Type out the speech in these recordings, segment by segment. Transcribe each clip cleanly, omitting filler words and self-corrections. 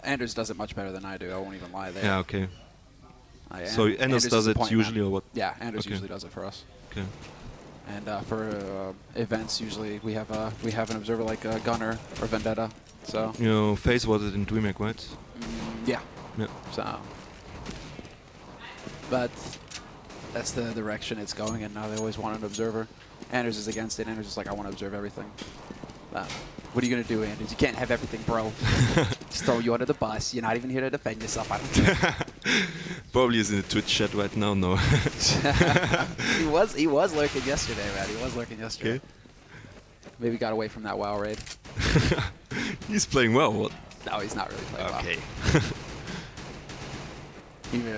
Anders does it much better than I do. I won't even lie there. Yeah, okay. So Anders does it usually, or what? Yeah, Anders usually does it for us. Okay. And for events, usually we have an observer like Gunner or Vendetta. So. You know, FaZe was it in DreamHack, right? Yeah. Yeah. So. But that's the direction it's going in now. They always want an observer. Anders is against it. Anders is like, I want to observe everything. What are you going to do, Anders? You can't have everything, bro. Just throw you under the bus. You're not even here to defend yourself. I don't care. Probably is in the Twitch chat right now, no. He was lurking yesterday, man. He was lurking yesterday. Okay. Maybe got away from that WoW raid. He's playing well, what? No, he's not really playing well. Okay.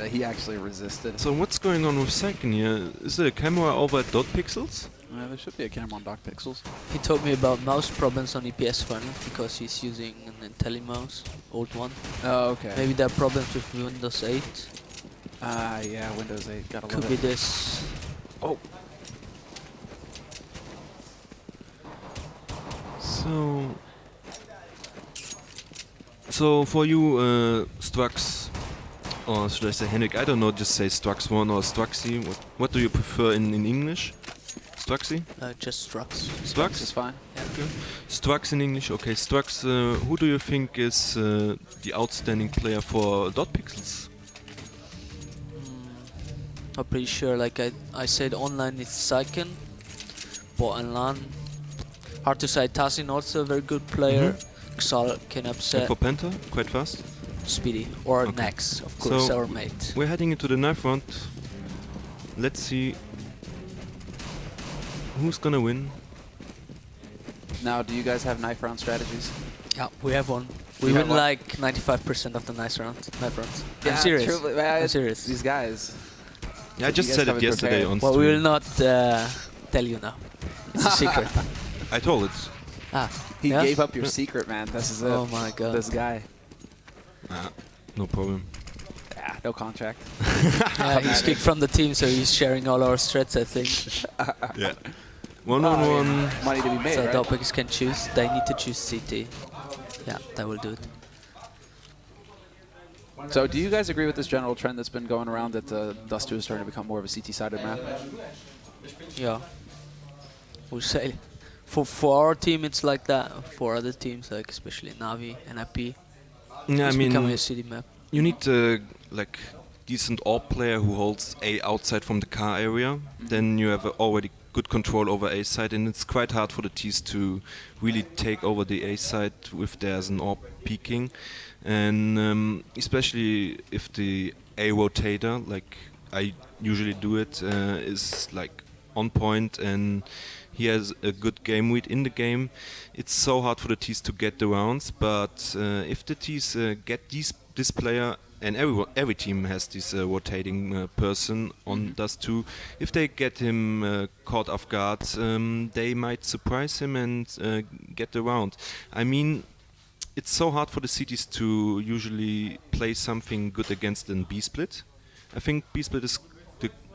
He actually resisted. So what's going on with Saiken here? Is there a camera over at dotpiXels? There should be a camera on dotpiXels. He told me about mouse problems on EPS Final because he's using an IntelliMouse, old one. Oh, okay. Maybe there are problems with Windows 8. Yeah, Windows 8. Gotta love Could be it. this. Oh. So for you, Strux, or should I say Henrik? I don't know. Just say Strux1 or Struxy. What do you prefer in English? Struxy? Just Strux. Strux is fine. Yeah. Okay. Strux in English. Okay. Strux. Who do you think is the outstanding player for dotpiXels? I'm pretty sure. Like I said, online it's Saiken, but on LAN, hard to say. Tassin also a very good player. Xal can upset. And for Penta, quite fast. Speedy or Okay. Nex, of course, So our mate. we're heading into the knife round. Let's see who's gonna win. Now, do you guys have knife round strategies? Yeah, we have one. We You win have one? like 95% of the knife rounds. Yeah, I'm serious. true, man, I'm serious. These guys. Yeah, I just guys said have it it yesterday prepared. on Well, stream. we will not tell you now. It's a secret. I told it. He Yeah? gave up your secret, man. This is it. Oh my god. This guy. No problem. Yeah, no contract. Yeah, he's kicked from the team, so he's sharing all our strats, I think. Yeah. 1-on-1. Money to be made, So right? dotpiXels can choose. They need to choose CT. Yeah, that will do it. So do you guys agree with this general trend that's been going around that Dust 2 is starting to become more of a CT-sided map? Yeah. We'll say for our team it's like that. For other teams, like especially Navi and AP, Yeah, I it's mean, becoming a city map. you need like decent AWP player who holds A outside from the car area. Then you have already good control over A side, and it's quite hard for the T's to really take over the A side if there's an AWP peeking, and especially if the A rotator, like I usually do it, is like on point and he has a good game read in the game. It's so hard for the T's to get the rounds, but if the T's get this player, and every team has this rotating person on Dust 2, if they get him caught off guard, they might surprise him and get the round. I mean, it's so hard for the cities to usually play something good against an B-split. I think B-split is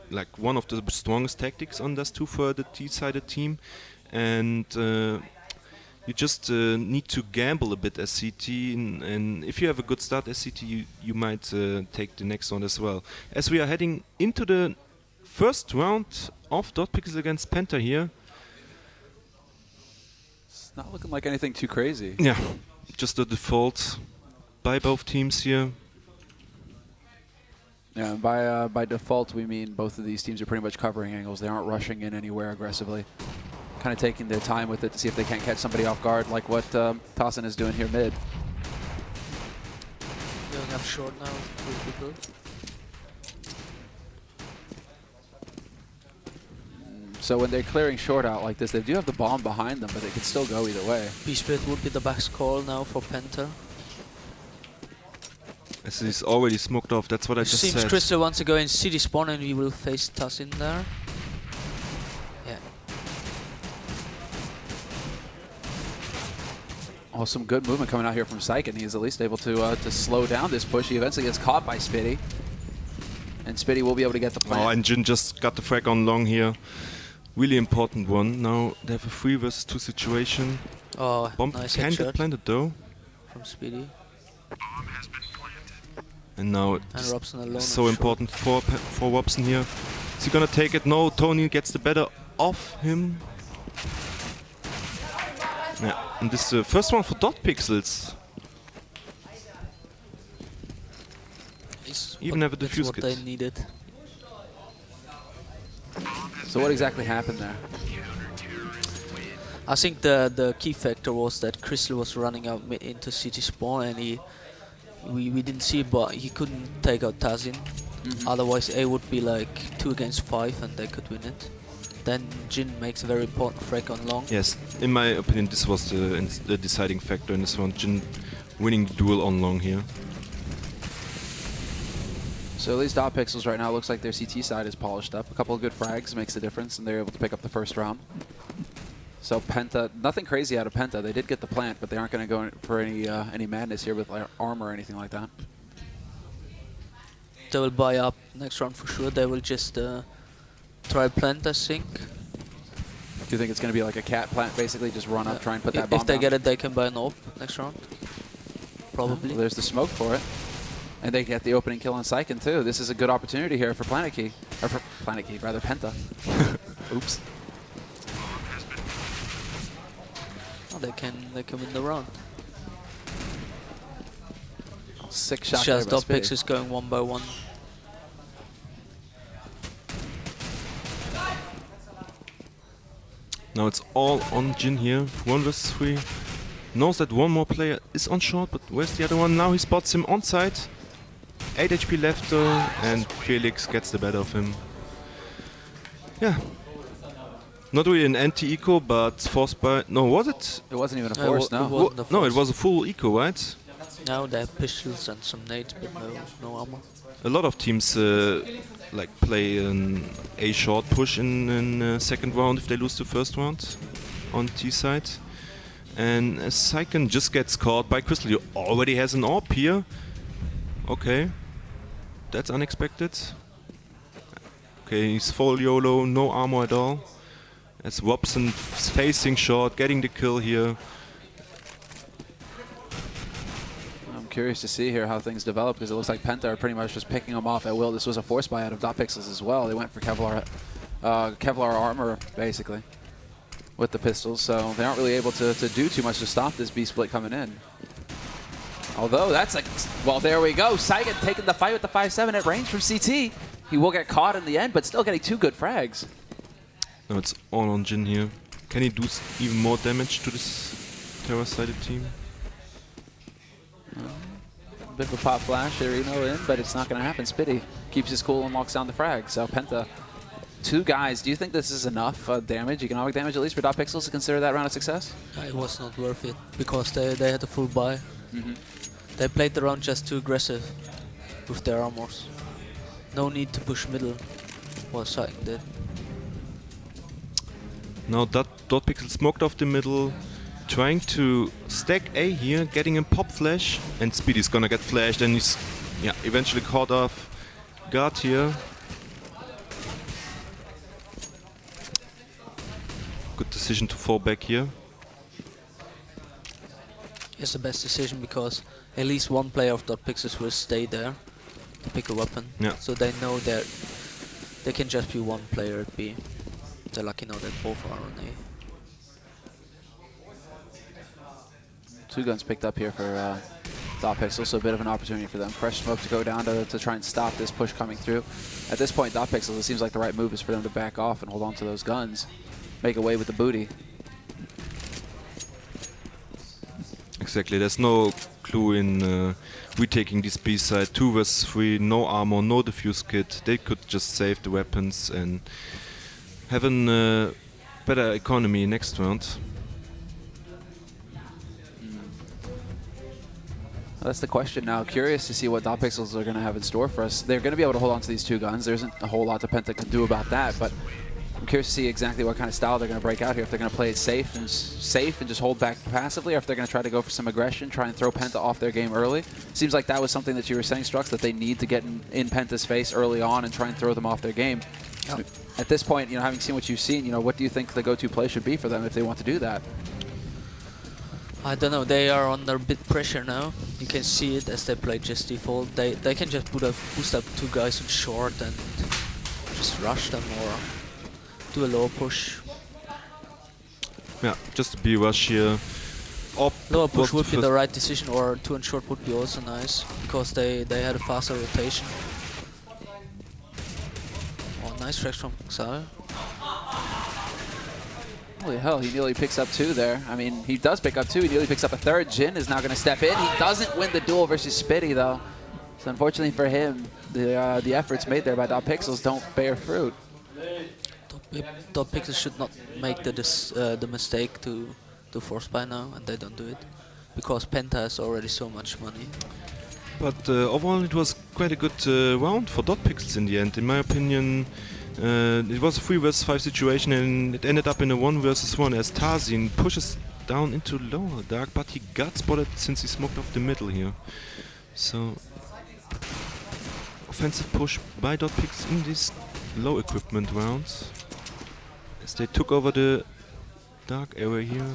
like one of the strongest tactics on Dust 2 for the T-sided team, and you just need to gamble a bit as CT, and if you have a good start as CT, you might take the next one as well. As we are heading into the first round of dotpiXels against Penta here. It's not looking like anything too crazy. Yeah, just the default by both teams here. Yeah, by default we mean both of these teams are pretty much covering angles. They aren't rushing in anywhere aggressively. Kind of taking their time with it to see if they can't catch somebody off guard, like what Tassin is doing here mid. Going up short now, with people. So when they're clearing short out like this, they do have the bomb behind them, but they could still go either way. B-split would be the best call now for Penta. As he's already smoked off, that's what I just Seems said. Crystal wants to go in city spawn and we will face Tassin there. Yeah. Oh, some good movement coming out here from Syke, and he's at least able to slow down this push. He eventually gets caught by Spitty, and Spitty will be able to get the plant. Oh, and Jin just got the frag on long here. Really important one. Now they have a 3 versus 2 situation. Oh, Bomb nice can headshot get planted though. from Speedy. And now And it's Robson alone. so on important for Robson here. Is he gonna take it? No, Tony gets the better of him. Yeah, and this is the first one for dotpiXels. short. Even have a That's defuse what kit. they needed. So what exactly happened there? I think the key factor was that Crystal was running out into city spawn, and we didn't see it, but he couldn't take out Tazin. Otherwise A would be like 2 against 5 and they could win it. Then Jin makes a very important frag on long. Yes, in my opinion, this was the deciding factor in this one. Jin winning the duel on long here. So at least dotpiXels right now looks like their CT side is polished up. A couple of good frags makes the difference, and they're able to pick up the first round. So PENTA, nothing crazy out of PENTA. They did get the plant, but they aren't going to go for any madness here with like, armor or anything like that. They will buy up next round for sure. They will just try plant, I think. Do you think it's going to be like a cat plant, basically just run up, try and put that bomb If they down? get it, they can buy an AWP next round. Probably. Well, there's the smoke for it. And they get the opening kill on Syken too. This is a good opportunity here for Planet Key. Or for Planet Key, rather PENTA. Oops. Oh, they can win the round. Sick shot there Just by dotpiXels Spitty. is going 1 by 1. Now it's all on Jin here. 1 versus 3. Knows that one more player is on short, but where's the other one? Now he spots him on site. 8 HP left though, and Felix gets the better of him. Yeah. Not really an anti-eco, but forced by... No, was it? It wasn't even a No, force, it no. wasn't a No, it force. was a full eco, right? Now they have pistols and some nades, but no armor. A lot of teams like play an A short push in second round if they lose the first round on T side. And Syken just gets caught by Crystal. He already has an AWP here. Okay. That's unexpected. Okay, he's full YOLO, no armor at all. As Robson is facing short, getting the kill here. I'm curious to see here how things develop because it looks like PENTA are pretty much just picking them off at will. This was a force buy out of dotpiXels as well. They went for Kevlar armor, basically, with the pistols. So they aren't really able to do too much to stop this B-split coming in. Although that's like, well, there we go. Syken taking the fight with the 5-7 at range from CT. He will get caught in the end, but still getting 2 good frags. Now it's all on Jin here. Can he do even more damage to this Terra-sided team? Bit of a pop flash, Reno in, but it's not going to happen. Spitty keeps his cool and locks down the frag. So PENTA, 2 guys. Do you think this is enough damage, economic damage at least, for dotpiXels to consider that round a success? It was not worth it because they had a full buy. They played the round just too aggressive with their armors. No need to push middle, what Syken did. Now dotpiXels smoked off the middle, trying to stack A here, getting him pop flash, and Speedy's gonna get flashed, and he's eventually caught off guard here. Good decision to fall back here. It's the best decision because at least one player of dotpiXels will stay there to pick a weapon. Yeah. So they know that they can just be one player at B. They're lucky now that both are on A. 2 guns picked up here for dotpiXels, so a bit of an opportunity for them. Fresh smoke to go down to try and stop this push coming through. At this point, dotpiXels, it seems like the right move is for them to back off and hold on to those guns. Make away with the booty. Exactly, there's no clue in retaking this B side. 2 versus 3, no armor, no defuse kit. They could just save the weapons and have a better economy next round. That's the question now. Curious to see what dotpiXels are going to have in store for us. They're going to be able to hold on to these 2 guns. There isn't a whole lot that PENTA can do about that, but I'm curious to see exactly what kind of style they're going to break out here. If they're going to play it safe and just hold back passively, or if they're going to try to go for some aggression, try and throw PENTA off their game early. Seems like that was something that you were saying, Strux, that they need to get in PENTA's face early on and try and throw them off their game. Yeah. At this point, having seen what you've seen, what do you think the go-to play should be for them if they want to do that? I don't know, they are under a bit pressure now. You can see it as they play just default. They can just boost up 2 guys in short and just rush them or do a lower push. Yeah, just a B rush here. Op Lower push was would be the right decision, or 2 and short would be also nice, because they had a faster rotation. Oh, nice frags from Xal. Holy hell, he nearly picks up 2 there. I mean, he does pick up 2, he nearly picks up a 3rd. Jin is now going to step in. He doesn't win the duel versus Spitty, though. So unfortunately for him, the efforts made there by dotpiXels don't bear fruit. dotpiXels should not make the mistake to force buy now, and they don't do it. Because Penta has already so much money. But overall it was quite a good round for dotpiXels in the end. In my opinion, it was a 3 vs 5 situation and it ended up in a 1 vs 1 as Tarzin pushes down into lower dark, but he got spotted since he smoked off the middle here. So, offensive push by dotpiXels in these low equipment rounds as they took over the dark area here.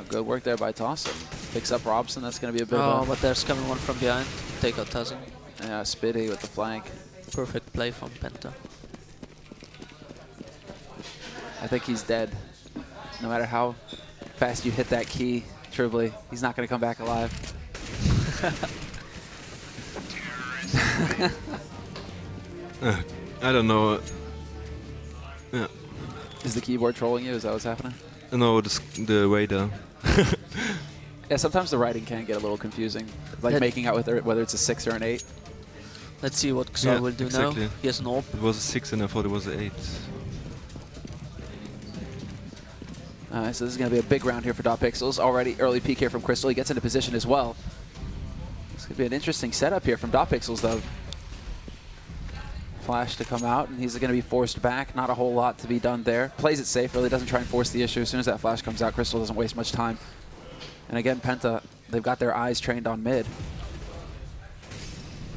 Good work there by Tossin. Picks up Robson. That's going to be a bit Oh, of a... but there's coming one from behind. Take out Tazin. Yeah, Spitty with the flank. Perfect play from Penta. I think he's dead. No matter how fast you hit that key, Tribly, he's not going to come back alive. I don't know. Yeah. Is the keyboard trolling you? Is that what's happening? No, the radar. Yeah, sometimes the writing can get a little confusing. Like making out whether it's a 6 or an 8. Let's see what Xal will do exactly. now. He has an AWP. It was a 6 and I thought it was an 8. So this is going to be a big round here for dotpiXels. Already early peek here from Crystal. He gets into position as well. This could be an interesting setup here from dotpiXels, though. Flash to come out, and he's going to be forced back. Not a whole lot to be done there. Plays it safe, really doesn't try and force the issue. As soon as that flash comes out, Crystal doesn't waste much time. And again, Penta, they've got their eyes trained on mid.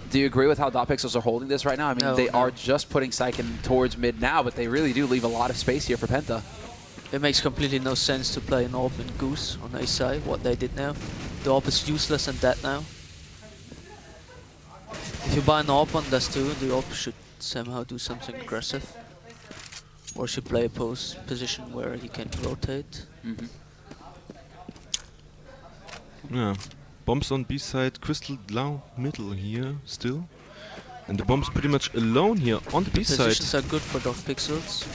Do you agree with how dotpiXels are holding this right now? I mean, they are just putting Syken towards mid now, but they really do leave a lot of space here for Penta. It makes completely no sense to play an AWP and Goose on A side, what they did now. The AWP is useless and dead now. If you buy an AWP on this too, the AWP should somehow do something aggressive. Or should play a post position where he can rotate. Yeah. Bombs on B side, Crystal down middle here still. And the bomb's pretty much alone here on the B side. Positions are good for dotpiXels.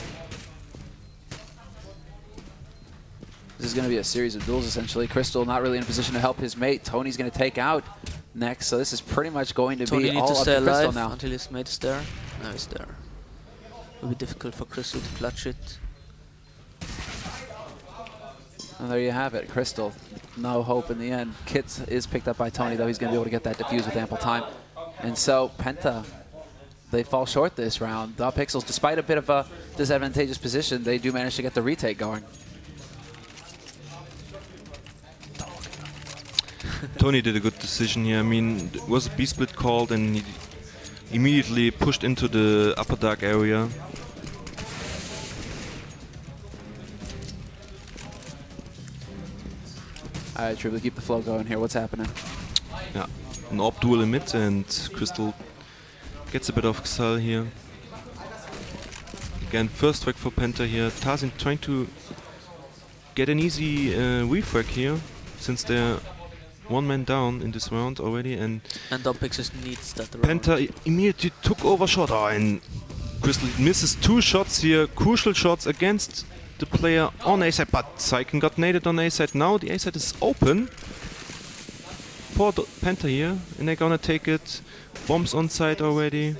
This is going to be a series of duels, essentially. Crystal not really in a position to help his mate. Tony's going to take out next, so this is pretty much going to Tony be needs all to up stay to Crystal alive now. until his mate is there. Now he's there. It'll be difficult for Crystal to clutch it. And there you have it, Crystal. No hope in the end. Kits is picked up by Tony, though. He's going to be able to get that defuse with ample time. And so, Penta, they fall short this round. dotpiXels, despite a bit of a disadvantageous position, they do manage to get the retake going. Tony did a good decision here. I mean, it was a B-split called and he immediately pushed into the upper dark area. All right, Tribly, keep the flow going here. What's happening? Yeah, an AWP duel in mid and Crystal gets a bit of Xal here. Again, first frag for Penta here. Tarzin trying to get an easy refrag here since they're 1 man down in this round already, and dotpiXels needs that round. Penta immediately took over shot. Oh, and Crystal misses 2 shots here, crucial shots against the player on A side, but Syken got naded on A side. Now the A side is open for Penta here, and they're gonna take it. Bombs on side already,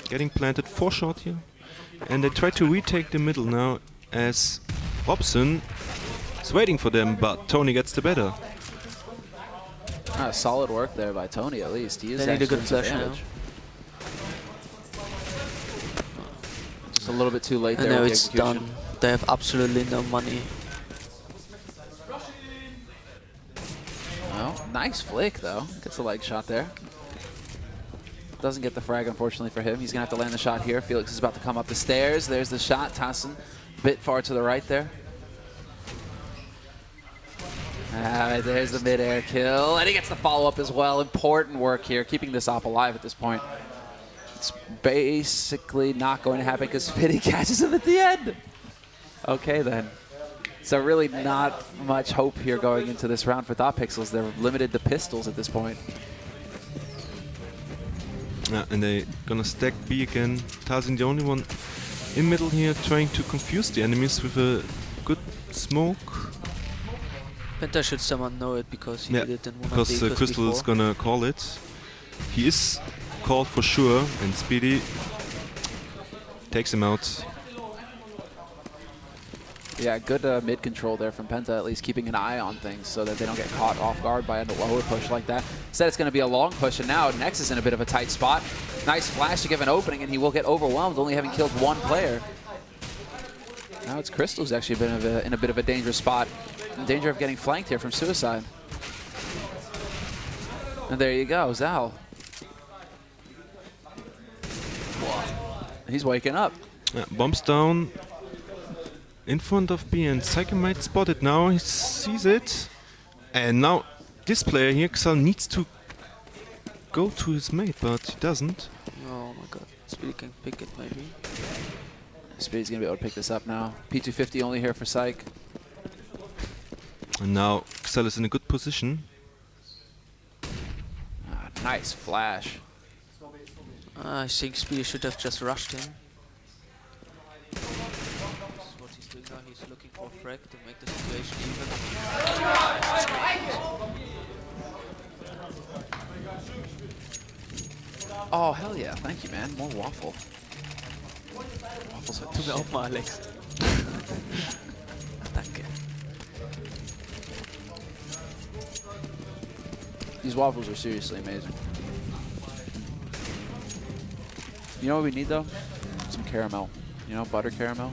getting planted 4 shot here, and they try to retake the middle now as Robson is waiting for them, but Tony gets the better. Solid work there by Tony, at least. He is They need a good actually flash now. advantage. Just a little bit too late And there now with the it's execution. done. They have absolutely no money. Well, nice flick, though. Gets a leg shot there. Doesn't get the frag, unfortunately, for him. He's going to have to land the shot here. Felix is about to come up the stairs. There's the shot. Tassin Bit far to the right there. There's the mid-air kill, and he gets the follow-up as well. Important work here, keeping this op alive at this point. It's basically not going to happen because Spitty catches him at the end. Okay, then. So really not much hope here going into this round for dotpiXels. They're limited to pistols at this point. Yeah, and they're gonna stack B again. Tarzan the only one in middle here, trying to confuse the enemies with a good smoke. Penta should someone know it because he did it in one of the because Ecos Crystal is before. gonna call it. He is called for sure, and Speedy takes him out. Yeah, good mid control there from Penta, at least keeping an eye on things so that they don't get caught off guard by a lower push like that. Instead, it's going to be a long push, and now Nex is in a bit of a tight spot. Nice flash to give an opening, and he will get overwhelmed, only having killed one player. Now it's Crystal who's actually been in a bit of a dangerous spot. In danger of getting flanked here from Suicide. And there you go, Zal. He's waking up. Yeah, bombs down in front of B, and Psyche might spot it now. He sees it. And now this player here, Xal, needs to go to his mate, but he doesn't. Oh my god, Speedy can pick it maybe. Speedy's going to be able to pick this up now. P250 only here for Psyche. And now Xal is in a good position. Nice flash. I think Speedy should have just rushed him. This is what he's doing now. He's looking for a frag to make the situation even. Oh, hell yeah. Thank you, man. More waffle. Waffles are Tut mir auch mal, Alex. Danke. These waffles are seriously amazing. You know what we need, though? Some caramel. You know, butter caramel?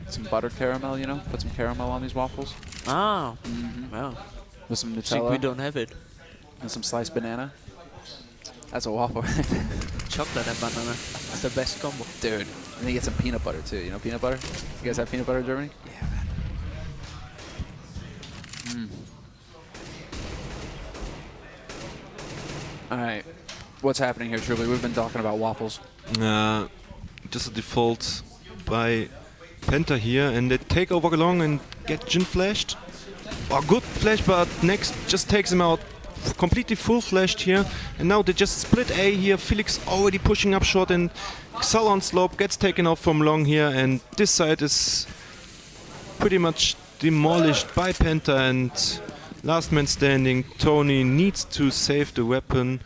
Some butter caramel, you know? Put some caramel on these waffles. Ah, wow. With some I think Nutella we don't have it. and some sliced banana. That's a waffle. Chocolate and banana. That's the best combo. Dude. And you get some peanut butter, too. You know peanut butter? You guys have peanut butter in Germany? Yeah, man. All right. What's happening here, Truly? We've been talking about waffles. Just a default by Penta here, and they take over along and get Jin flashed. Oh, good flash, but Next just takes him out. Completely full flashed here, and now they just split A here. Felix already pushing up short, and Xal on slope gets taken out from long here, and this side is pretty much demolished by Penta, and last man standing, Tony, needs to save the weapon,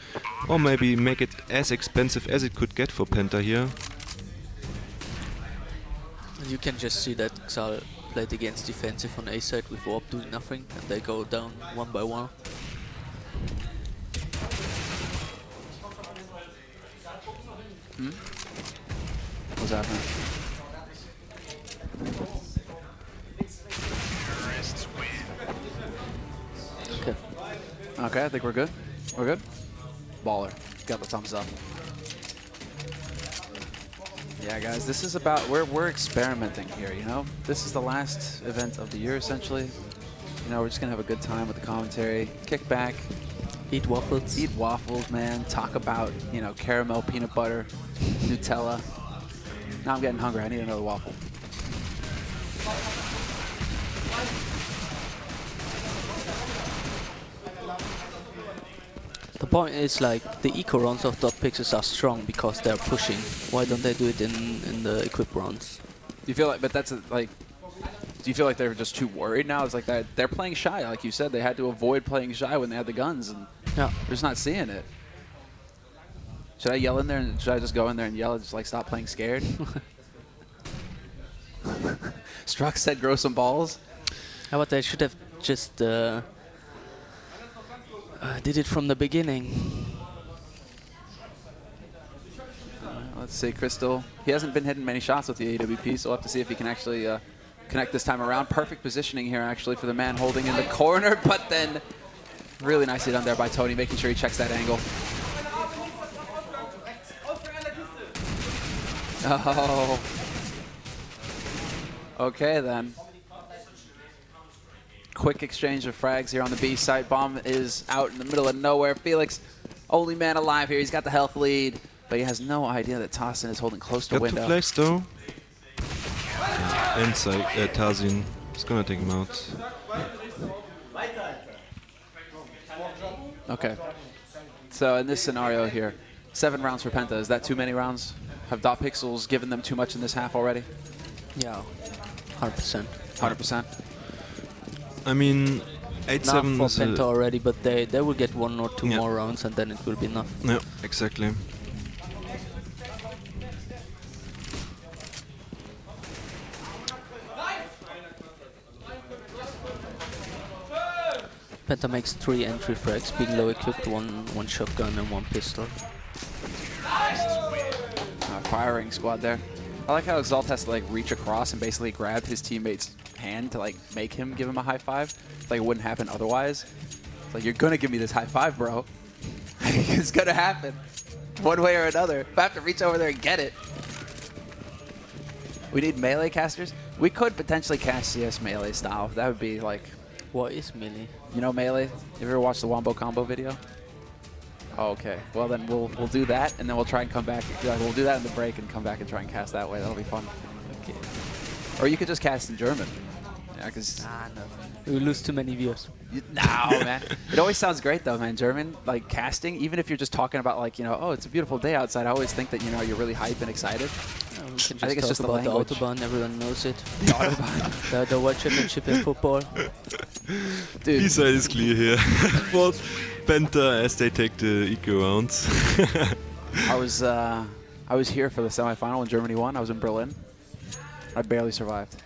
or maybe make it as expensive as it could get for Penta here. And you can just see that Xal played against defensive on A side with Warp doing nothing, and they go down one by one. What's happening? Okay. Okay, I think we're good. We're good? Baller. Got the thumbs up. Yeah, guys, this is about, we're experimenting here, you know? This is the last event of the year, essentially. You know, we're just going to have a good time with the commentary, kick back, Eat waffles. eat waffles, man, talk about, you know, caramel, peanut butter, Nutella. Now I'm getting hungry. I need another waffle. The point is, like, the eco runs of dotpiXels are strong because they're pushing. Why don't they do it in the equip runs? Do you feel like, but that's like, do you feel like they're just too worried now? It's like that they're playing shy, like you said. They had to avoid playing shy when they had the guns, and Yeah. they're just not seeing it. Should I yell in there, and should I just go in there and yell, just like stop playing scared? Struck said, "Grow some balls." How about they should have just did it from the beginning? Let's see, Crystal. He hasn't been hitting many shots with the AWP, so we'll have to see if he can actually connect this time around. Perfect positioning here, actually, for the man holding in the corner, but then really nicely done there by Tony, making sure he checks that angle. Oh. Okay, then. Quick exchange of frags here on the B site. Bomb is out in the middle of nowhere. Felix, only man alive here. He's got the health lead, but he has no idea that Tassin is holding close to Got window. two flags though. And Tarzin is gonna take him out. Okay. So in this scenario here, 7 rounds for Penta. Is that too many rounds? Have dotpiXels given them too much in this half already? Yeah, 100%. 100%? I mean, 8-7 Not is for Penta already, but they will get 1 or 2 Yeah. more rounds and then it will be enough. Yeah, exactly. Penta makes 3 entry frags, being low equipped, one shotgun and 1 pistol. Firing squad there. I like how Exalt has to like reach across and basically grab his teammate's hand to like make him give him a high five. Like it wouldn't happen otherwise. It's like, you're gonna give me this high five, bro. It's gonna happen. One way or another. If I have to reach over there and get it. We need melee casters. We could potentially cast CS melee style. That would be like, What is melee? you know melee? You ever watched the Wombo Combo video? Oh, okay. Well, then we'll do that, and then we'll try and come back. We'll do that in the break and come back and try and cast that way. That'll be fun. Okay. Or you could just cast in German. Yeah, because No. We lose too many viewers. no, man. It always sounds great though, man. German like casting, even if you're just talking about like, you know, oh, it's a beautiful day outside. I always think that, you know, you're really hype and excited. We can I think it's talk just the about the language. Autobahn, everyone knows it. The Autobahn. The World Championship in football. Dude, B-side is clear here. For Penta as they take the eco rounds. I was here for the semifinal when Germany won. I was in Berlin. I barely survived.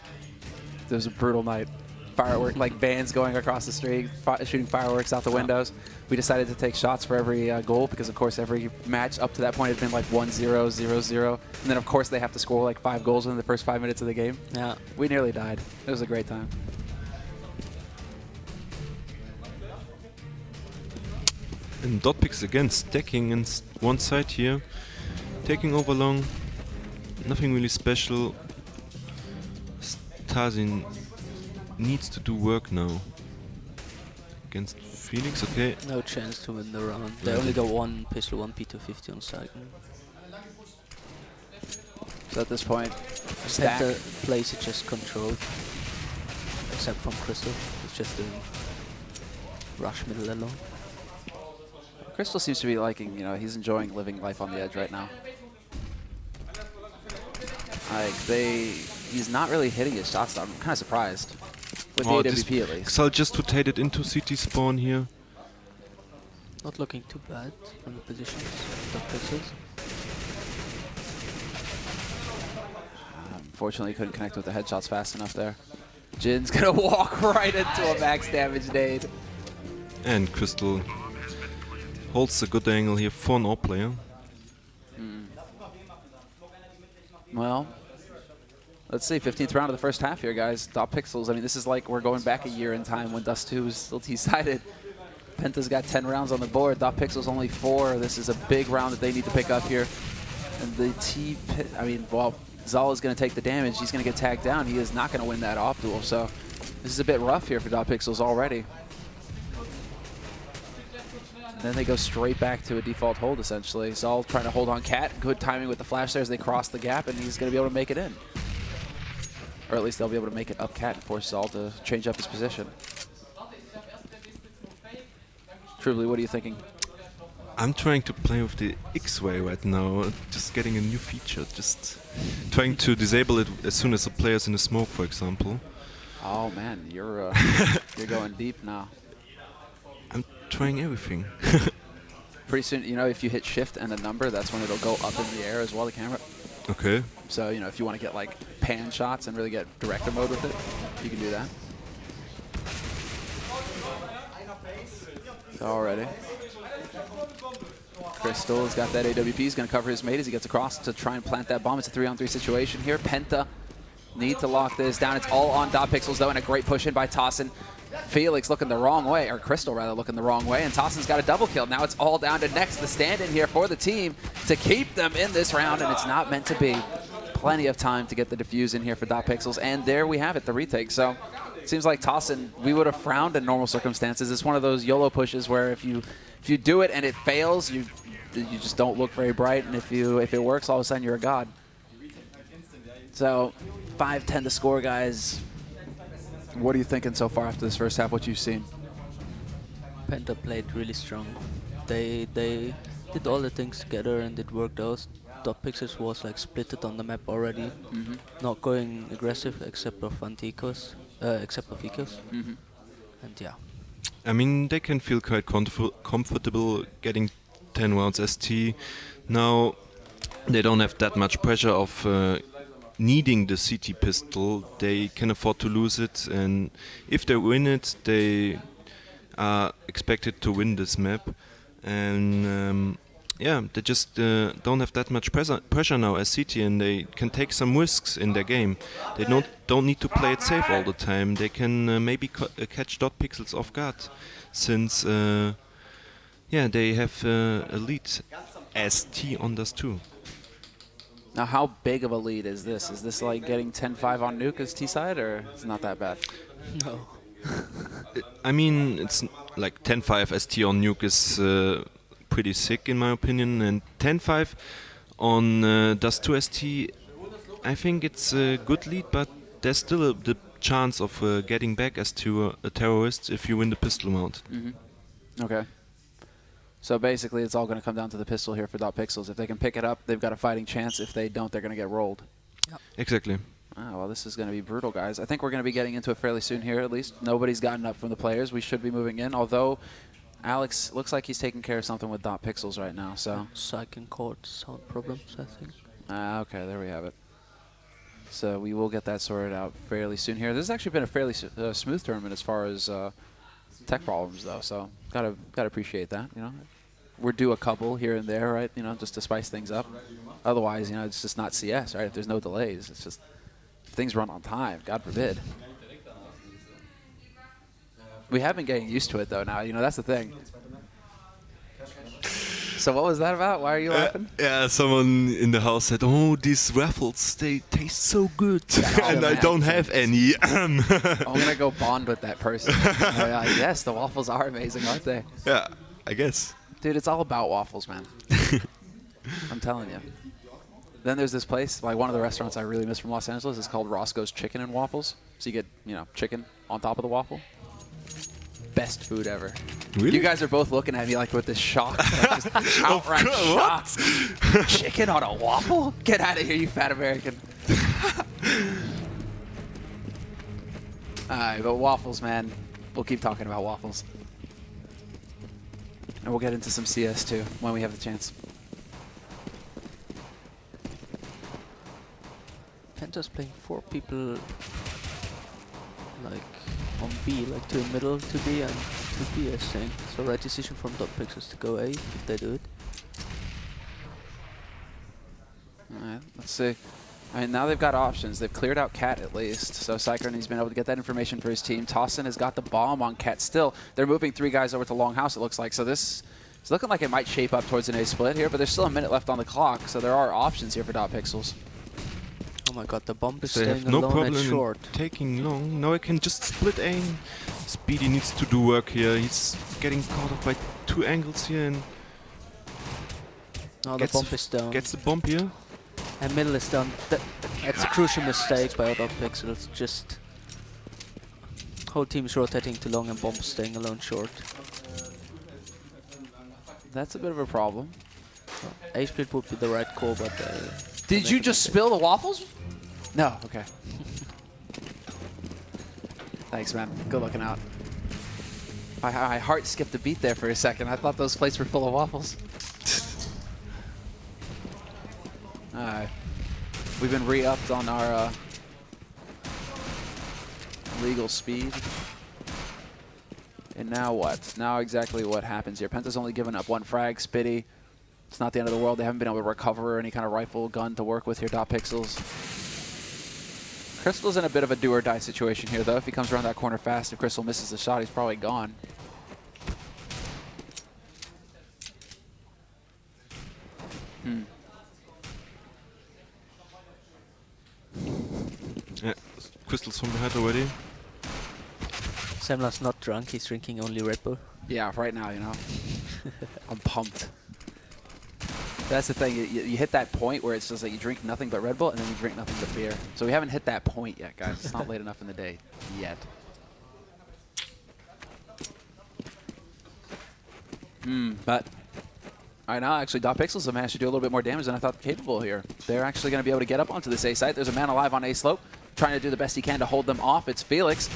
It was a brutal night. Firework, like bands going across the street, shooting fireworks out the windows. We decided to take shots for every goal because, of course, every match up to that point had been like 1-0, 0-0. And then, of course, they have to score like 5 goals in the first 5 minutes of the game. Yeah. We nearly died. It was a great time. And dotpiXels again stacking in one side here. Taking over long. Nothing really special. Tarzin needs to do work now. Against Felix, okay. No chance to win the round. They Yeah. only got 1 pistol, 1 P250 on site. So at this point, stack. Penta plays it just controlled. Except from Crystal. It's just doing rush middle alone. Crystal seems to be liking, you know, he's enjoying living life on the edge right now. Like, he's not really hitting his shots though. I'm kind of surprised. With the AWP at least. Xal just rotated into CT spawn here. Not looking too bad from the positions. dotpiXels. Unfortunately, couldn't connect with the headshots fast enough there. Jin's gonna walk right into a max damage nade. And Crystal holds a good angle here for an AWP player. Well, let's see, 15th round of the first half here, guys. dotpiXels, I mean, this is like we're going back a year in time when Dust 2 was still T-sided. Penta's got 10 rounds on the board. dotpiXels only 4. This is a big round that they need to pick up here. And the I mean, well, Zala's going to take the damage. He's going to get tagged down. He is not going to win that off duel. So this is a bit rough here for dotpiXels already. And then they go straight back to a default hold, essentially. Zal trying to hold on Cat. Good timing with the flash there as they cross the gap, and he's going to be able to make it in. Or at least they'll be able to make it up Cat and force Zal to change up his position. Truly, what are you thinking? I'm trying to play with the X-Way right now, just getting a new feature, just trying to disable it as soon as the player's in the smoke, for example. Oh man, you're going deep now. I'm trying everything. Pretty soon, you know, if you hit shift and a number, that's when it'll go up in the air as well, the camera. Okay. So, you know, if you want to get like pan shots and really get director mode with it, you can do that. Already. Crystal has got that AWP. He's going to cover his mate as he gets across to try and plant that bomb. It's a 3-on-3 situation here. Penta need to lock this down. It's all on dotpiXels, though, and a great push in by Tassin. Felix looking the wrong way, or Crystal rather looking the wrong way, and Tassin's got a double kill. Now it's all down to Next, the stand-in here for the team to keep them in this round, and it's not meant to be. plenty of time to get the defuse in here for dotpiXels, and there we have it, the retake. So it seems like Tossin, we would have frowned in normal circumstances. It's one of those YOLO pushes where if you do it and it fails, you just don't look very bright, and if it works, all of a sudden you're a god. So 5-10 to score, guys. What are you thinking so far after this first half, what you've seen? Penta played really strong. They did all the things together and it worked out. dotpiXels was like splitted on the map already, not going aggressive except for Icos. And yeah. I mean, they can feel quite comfortable getting 10 rounds ST. Now, they don't have that much pressure of needing the CT pistol. They can afford to lose it, and if they win it, they are expected to win this map. And yeah, they just don't have that much pressure now as CT, and they can take some risks in their game. They don't need to play it safe all the time. They can maybe catch dotpiXels off guard, since yeah, they have a lead as T on this too. Now, how big of a lead is this? Is this like getting 10-5 on Nuke as T-side, or it's not that bad? No. I mean, it's like 10-5 ST on Nuke is pretty sick in my opinion, and 10-5 on Dust 2 ST, I think it's a good lead, but there's still the chance of getting back as to a terrorist if you win the pistol round. Okay. So basically, it's all going to come down to the pistol here for dotpiXels. If they can pick it up, they've got a fighting chance. If they don't, they're going to get rolled. Yep. Exactly. Oh, well, this is going to be brutal, guys. I think we're going to be getting into it fairly soon here, at least. Nobody's gotten up from the players. We should be moving in, although Alex looks like he's taking care of something with dotpiXels right now. So Psych and chord sound problems, I think. okay, there we have it. So we will get that sorted out fairly soon here. This has actually been a fairly smooth tournament as far as tech problems, though. So gotta appreciate that. You know, we're due a couple here and there, right? You know, just to spice things up. Otherwise, you know, it's just not CS, right? If there's no delays, it's just things run on time. God forbid. We have been getting used to it, though. Now, you know, that's the thing. So what was that about? Why are you laughing? Yeah, someone in the house said, "Oh, these waffles, they taste so good," and I don't have any. I'm gonna go bond with that person. Yes, the waffles are amazing, aren't they? Yeah, I guess. Dude, it's all about waffles, man. I'm telling you. Then there's this place, like one of the restaurants I really miss from Los Angeles. It's called Roscoe's Chicken and Waffles. So you get, you know, chicken on top of the waffle. Best food ever. Really? You guys are both looking at me like with this shock, like just outright shock. Chicken on a waffle? Get out of here, you fat American. Alright, but waffles, man. We'll keep talking about waffles. And we'll get into some CS too when we have the chance. Penta's playing 4 people like on B, like 2 in middle, 2B and 2B, I think. So right decision from dotpiXels to go A if they do it. Alright, let's see. I mean, now they've got options. They've cleared out Cat at least. So Cyclone has been able to get that information for his team. Tossin has got the bomb on Cat still. They're moving 3 guys over to Longhouse, it looks like. So this is looking like it might shape up towards an A-split here, but there's still a minute left on the clock. So there are options here for dotpiXels. Oh my god, the bomb is They staying have no alone problem at in short. taking long. Now I can just split aim. Speedy needs to do work here. He's getting caught up by 2 angles here and Now the bomb is down. gets the bomb here. And middle is down. That's a crucial mistake by dotpiXels. Just whole team is rotating too long and bomb staying alone short. That's a bit of a problem. A-split would be the right call, but Did you just spill the waffles? No, okay. Thanks, man. Good looking out. My heart skipped a beat there for a second. I thought those plates were full of waffles. Alright. We've been re-upped on our legal speed. And now what? Now exactly what happens here? Penta's only given up 1 frag. Spitty. It's not the end of the world. They haven't been able to recover any kind of rifle gun to work with here, dotpiXels. Crystal's in a bit of a do-or-die situation here, though. If he comes around that corner fast, if Crystal misses the shot, he's probably gone. Crystals from behind already. Semla's not drunk, he's drinking only Red Bull. Yeah, right now, you know. I'm pumped. That's the thing. You hit that point where it's just like you drink nothing but Red Bull and then you drink nothing but beer. So we haven't hit that point yet, guys. It's not late enough in the day yet. But right now, actually, dotpiXels have managed to do a little bit more damage than I thought capable here. They're actually going to be able to get up onto this A site. There's a man alive on A slope, trying to do the best he can to hold them off. It's Felix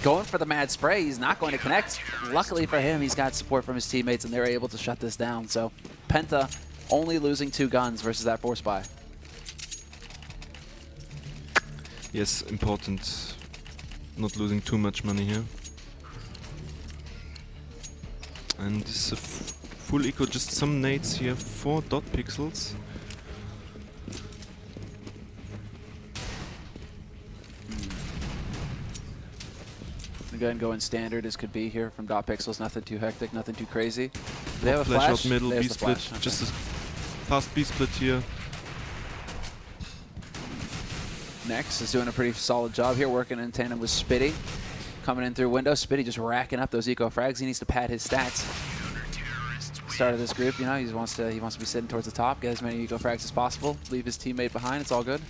going for the mad spray. He's not going to connect. Luckily for him, he's got support from his teammates, and they're able to shut this down. So Penta only losing 2 guns versus that force buy. Yes, important. Not losing too much money here. And this is a full eco, just some nades here for dotpiXels. Again, going standard as could be here from dotpiXels. Nothing too hectic, nothing too crazy. They have a Flash flash. out middle, There's B the split. flash. Okay. Just a fast B split here. Next is doing a pretty solid job here, working in tandem with Spitty. Coming in through window, Spitty just racking up those eco frags. He needs to pad his stats. Start of this group, you know, he wants to be sitting towards the top, get as many eco frags as possible, leave his teammate behind. It's all good.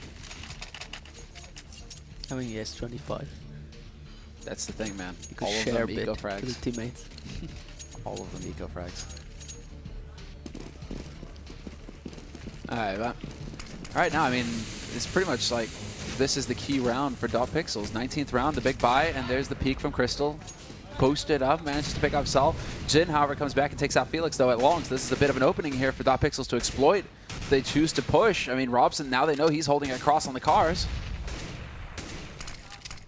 I mean, he has 25. That's the thing, man. You could All of share them a bit eco with frags. his teammates. All of them eco frags. All right, but right now, I mean, it's pretty much like this is the key round for dotpiXels. 19th round, the big buy, and there's the peak from Crystal. Boosted up, manages to pick up Self. Jin, however, comes back and takes out Felix, though, at long. So this is a bit of an opening here for dotpiXels to exploit. If they choose to push. I mean, Robson, now they know he's holding a cross on the cars.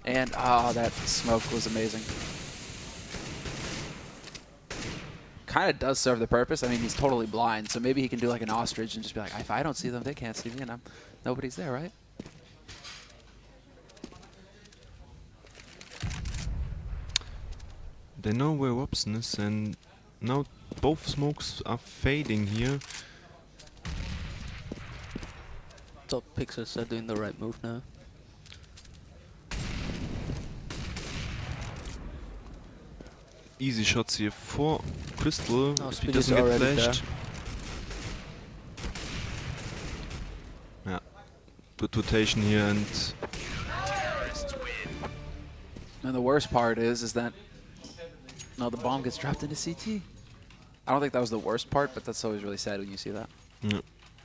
And, oh, that smoke was amazing. Kind of does serve the purpose. I mean, he's totally blind, so maybe he can do like an ostrich and just be like, if I don't see them, they can't see me, and nobody's there, right? They know where Robson is, and now both smokes are fading here. dotpiXels are doing the right move now. Easy shots here for Crystal. Oh, If he Speed is doesn't get already flashed. Yeah. Good rotation here, and The worst part is that no, the bomb gets dropped into CT. I don't think that was the worst part, but that's always really sad when you see that. yeah.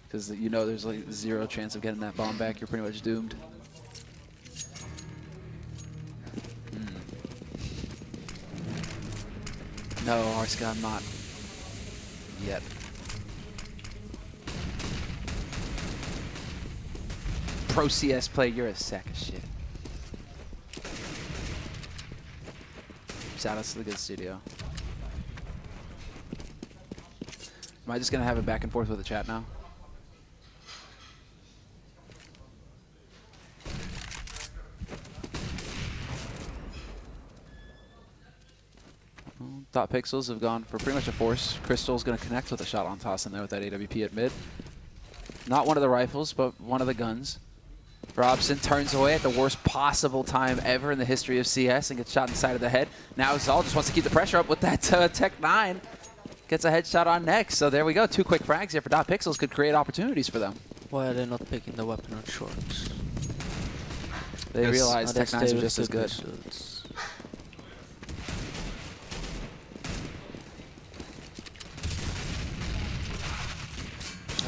Because you know there's like 0 chance of getting that bomb back. You're pretty much doomed. No, Arska, not yet. Pro CS player, you're a sack of shit. Shout out to the good studio. Am I just gonna have it back and forth with the chat now? dotpiXels have gone for pretty much a force. Crystal's going to connect with a shot on toss in there with that AWP at mid. Not one of the rifles, but one of the guns. Robson turns away at the worst possible time ever in the history of CS and gets shot in the side of the head. Now Zal just wants to keep the pressure up with that Tech 9. Gets a headshot on next. So there we go. 2 quick frags here for dotpiXels could create opportunities for them. Why are they not picking the weapon on shorts? They Yes. realize Tech 9s are just as good.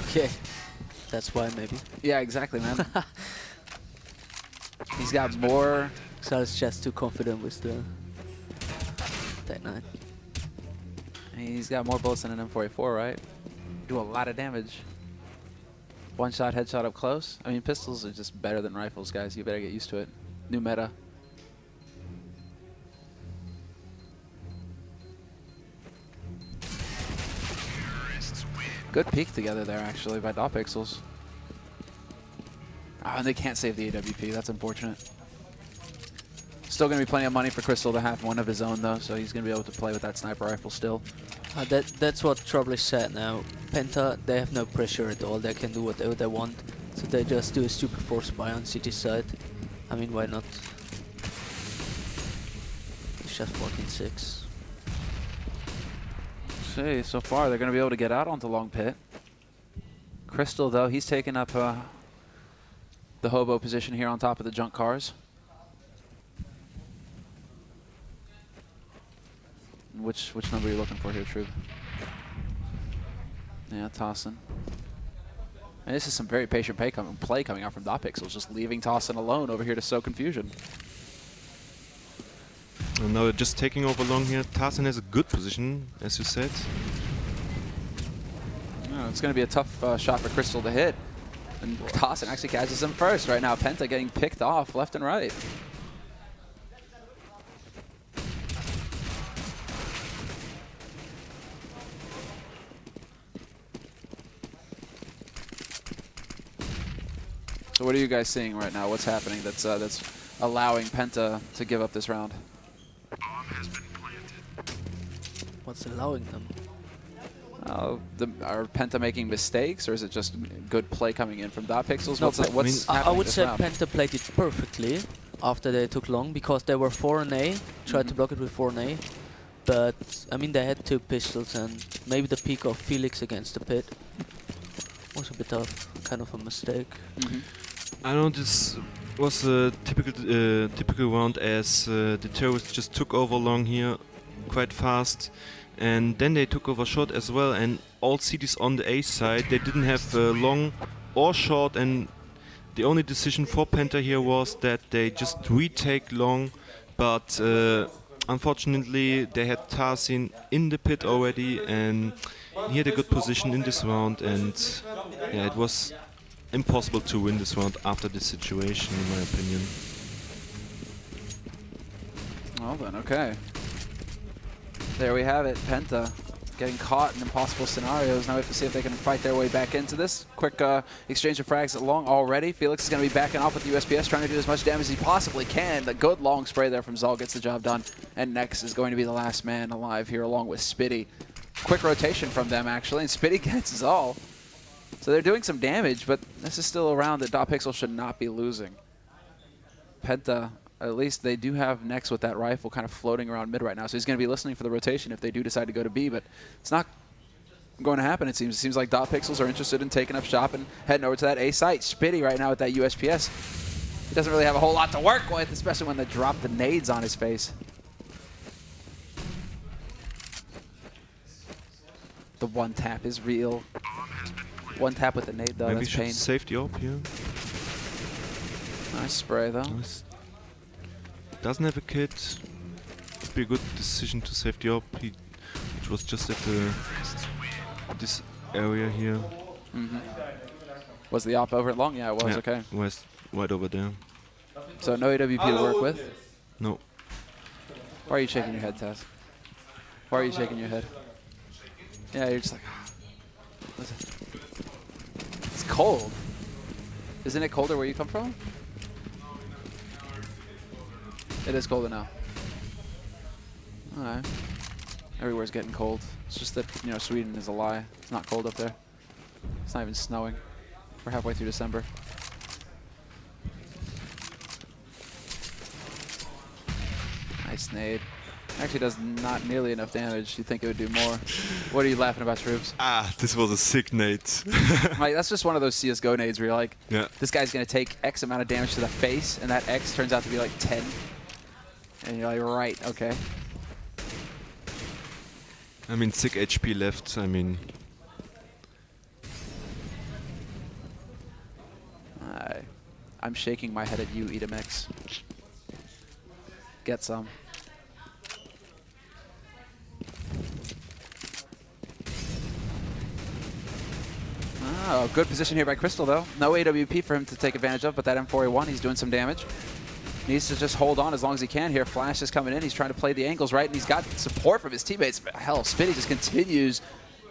Okay, that's why maybe. Yeah, exactly, man. He's got more. So it's just too confident with the Tech 9. He's got more bullets than an M4A4, right? Do a lot of damage. One shot, headshot up close. I mean, pistols are just better than rifles, guys. You better get used to it. New meta. Good peek together there, actually, by dotpiXels. Oh, and they can't save the AWP. That's unfortunate. Still going to be plenty of money for Crystal to have one of his own, though, so he's going to be able to play with that sniper rifle still. That's what Trouble is said now. Penta, they have no pressure at all. They can do whatever they want. So they just do a stupid force buy on city side. I mean, why not? it's just 14-6. See, so far they're going to be able to get out onto long pit. Crystal, though, he's taking up the hobo position here on top of the junk cars. Which number are you looking for here, Trub? Yeah, tossing. And this is some very patient play coming out from dotpiXels, just leaving Tossin alone over here to sow confusion. And now they're just taking over long here. Tarzan has a good position, as you said. Oh, it's going to be a tough shot for Crystal to hit. And Tossin actually catches him first right now. Penta getting picked off left and right. So what are you guys seeing right now? What's happening that's allowing Penta to give up this round? What's allowing them? Are Penta making mistakes, or is it just good play coming in from dotpiXels? No, What's I happening would this say round? Penta played it perfectly after they took long, because they were 4-A, tried to block it with 4-A. But, I mean, they had 2 pistols, and maybe the peak of Felix against the pit was a bit of kind of a mistake. I know this was a typical round, as the terrorists just took over long here quite fast, and then they took over short as well, and all cities on the A side, they didn't have long or short, and the only decision for Penta here was that they just retake long, but unfortunately they had Tarzan in the pit already, and he had a good position in this round, and yeah, it was impossible to win this round after this situation, in my opinion. Well then, okay. There we have it. Penta getting caught in impossible scenarios. Now we have to see if they can fight their way back into this. Quick exchange of frags at long already. Felix is going to be backing off with the USPS, trying to do as much damage as he possibly can. The good long spray there from Zal gets the job done. And Nex is going to be the last man alive here, along with Spitty. Quick rotation from them, actually, and Spitty gets Zal. So they're doing some damage, but this is still a round that dotpiXels should not be losing. Penta, at least they do have Nex with that rifle kind of floating around mid right now, so he's going to be listening for the rotation if they do decide to go to B, but it's not going to happen, it seems. It seems like dotpiXels are interested in taking up shop and heading over to that A site. Spitty right now with that USPS. He doesn't really have a whole lot to work with, especially when they drop the nades on his face. The one tap is real. One tap with the nade, though. Maybe That's should pain. save the op here. Nice spray, though. Nice. Doesn't have a kit. Would be a good decision to save the op, which was just at this area here. Was the op over at long? Yeah, it was. Yeah, Okay. was right over there. So no AWP to work with. No. Why are you shaking your head, Taz? Why are you shaking your head? Yeah, you're just like, what's it? It's cold. Isn't it colder where you come from? It is colder now. All right. Everywhere's getting cold. It's just that, you know, Sweden is a lie. It's not cold up there. It's not even snowing. We're halfway through December. Nice nade. Actually does not nearly enough damage. You'd think it would do more. What are you laughing about, Troops? Ah, this was a sick nade. Like, that's just one of those CSGO nades where you're like, Yeah. this guy's going to take X amount of damage to the face, and that X turns out to be like 10. And you're like, right, okay. I mean, sick HP left. I mean, I'm shaking my head at you, Edamix. Get some. Oh, good position here by Crystal, though. No AWP for him to take advantage of, but that M4A1, he's doing some damage. Needs to just hold on as long as he can here. Flash is coming in. He's trying to play the angles right, and he's got support from his teammates. But hell, Spitty just continues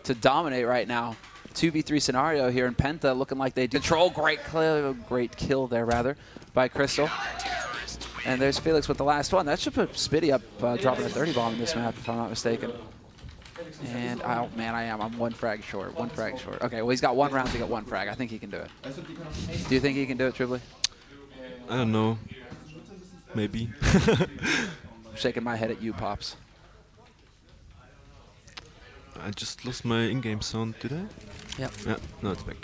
to dominate right now. 2v3 scenario here, and Penta looking like they do control. Great kill there, rather, by Crystal. And there's Felix with the last one. That should put Spitty up, dropping a 30 bomb in this map, if I'm not mistaken. And, oh man, I'm one frag short. One frag short. Okay, well, he's got one round to get one frag. I think he can do it. Do you think he can do it, Tribly? I don't know. Maybe. shaking my head at you, Pops. I just lost my in-game sound, did I? Yeah. Yeah, no, it's back.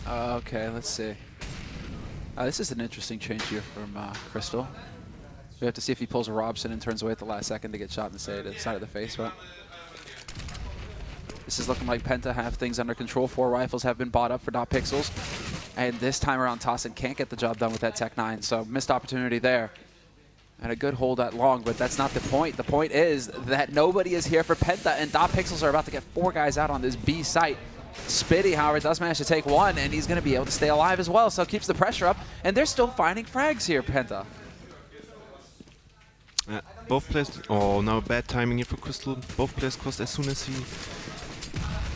Okay, let's see. This is an interesting change here from Crystal. We have to see if he pulls a Robson and turns away at the last second to get shot in the side of the face. But this is looking like Penta have things under control. 4 rifles have been bought up for dotpiXels. And this time around, Tossin can't get the job done with that Tech 9. So missed opportunity there. And a good hold at long, but that's not the point. The point is that nobody is here for Penta, and dotpiXels are about to get 4 guys out on this B site. Spitty, however, does manage to take 1, and he's going to be able to stay alive as well, so keeps the pressure up. And they're still finding frags here, Penta. Both players... Oh, now bad timing here for Crystal. Both players crossed as soon as he...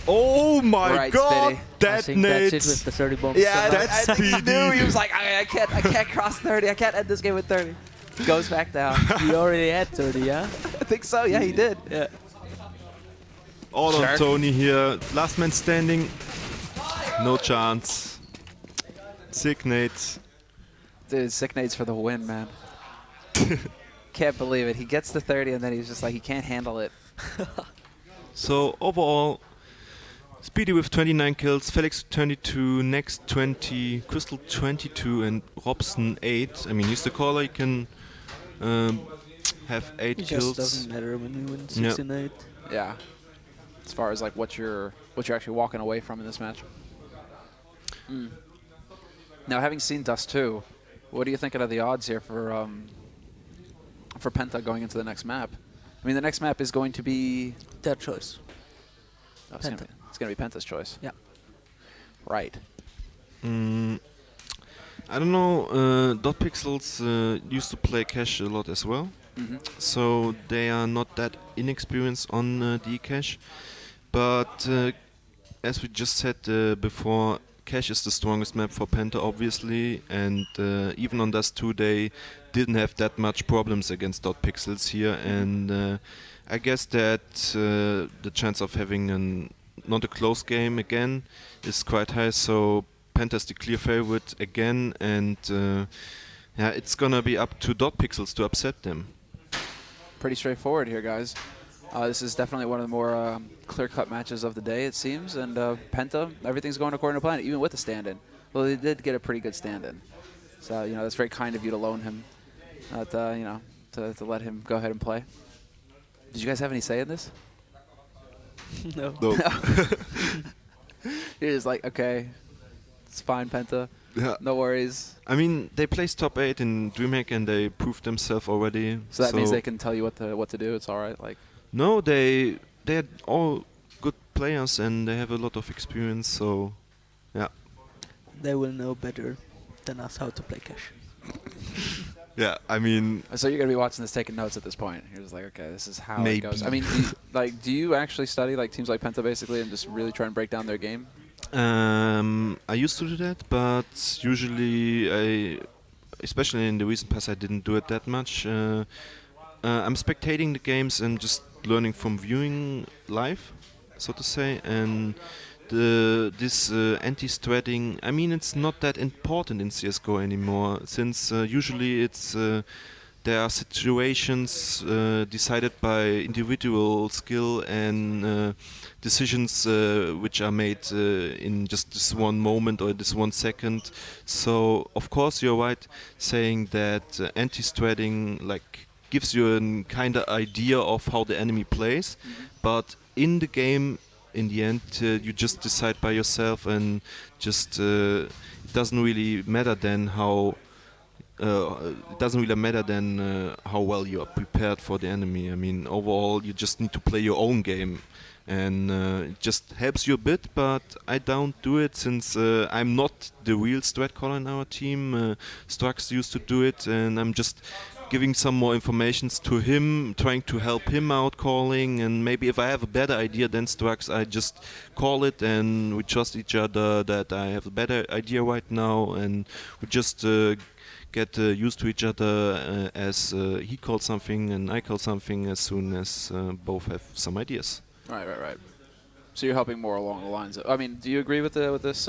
Oh my Right, god! Spitty. I think that's it with the 30 bombs. Yeah, That's I think he speedy. knew. He was like, I can't cross 30. I can't end this game with 30. Goes back down. He already had 30, yeah? I think so. Yeah, he did. Yeah. All Sure. on Tony here. Last man standing. No chance. Sick nades. Dude, sick nades for the win, man. Can't believe it. He gets the 30, and then he's just like, he can't handle it. So overall, Speedy with 29 kills, Felix 22, Next 20, Crystal 22, and Robson 8. I mean, he's the caller. He can have 8 It kills. just doesn't matter when you win Yeah. 6 and 8. Yeah. As far as like what you're actually walking away from in this match. Now, having seen Dust 2, what are you thinking of the odds here for Penta going into the next map? I mean, the next map is going to be... Their choice. Oh, it's Penta. going to be Penta's choice. Yeah. Right. I don't know. dotpiXels used to play cache a lot as well, so they are not that inexperienced on D cache. But as we just said before, cache is the strongest map for Penta, obviously, and even on Dust 2 they didn't have that much problems against dotpiXels here, and I guess that the chance of having not a close game again is quite high. So Penta's the clear favorite again, and yeah, it's gonna be up to dotpiXels to upset them. Pretty straightforward here, guys. This is definitely one of the more clear-cut matches of the day, it seems. And Penta, everything's going according to plan, even with the stand-in. Well, they did get a pretty good stand-in. So, you know, that's very kind of you to loan him, you know, to let him go ahead and play. Did you guys have any say in this? No. You're just like, okay, it's fine, Penta. Yeah. No worries. I mean, they placed top 8 in DreamHack and they proved themselves already. So that means they can tell you what to do. It's all right. Like, No, they're all good players and they have a lot of experience. So, yeah. They will know better than us how to play cache. Yeah, I mean, so you're gonna be watching this, taking notes at this point. You're just like, okay, this is how Maybe. it goes. I mean, do you actually study like teams like Penta basically and just really try and break down their game? I used to do that, but usually especially in the recent past, I didn't do it that much. I'm spectating the games and just learning from viewing live, so to say, and this anti-threading, I mean, it's not that important in CSGO anymore, since usually it's there are situations decided by individual skill and decisions which are made in just this one moment or this 1 second. So of course you're right saying that anti-threading like gives you a kind of idea of how the enemy plays, but in the game, in the end, you just decide by yourself, and just it doesn't really matter then how how well you are prepared for the enemy. I mean, overall, you just need to play your own game, and it just helps you a bit. But I don't do it since I'm not the real strat caller in our team. Strux used to do it, and I'm just giving some more informations to him, trying to help him out calling, and maybe if I have a better idea than Strux, I just call it, and we trust each other that I have a better idea right now, and we just get used to each other as he calls something and I call something as soon as both have some ideas. Right. So you're helping more along the lines of, I mean, do you agree with this?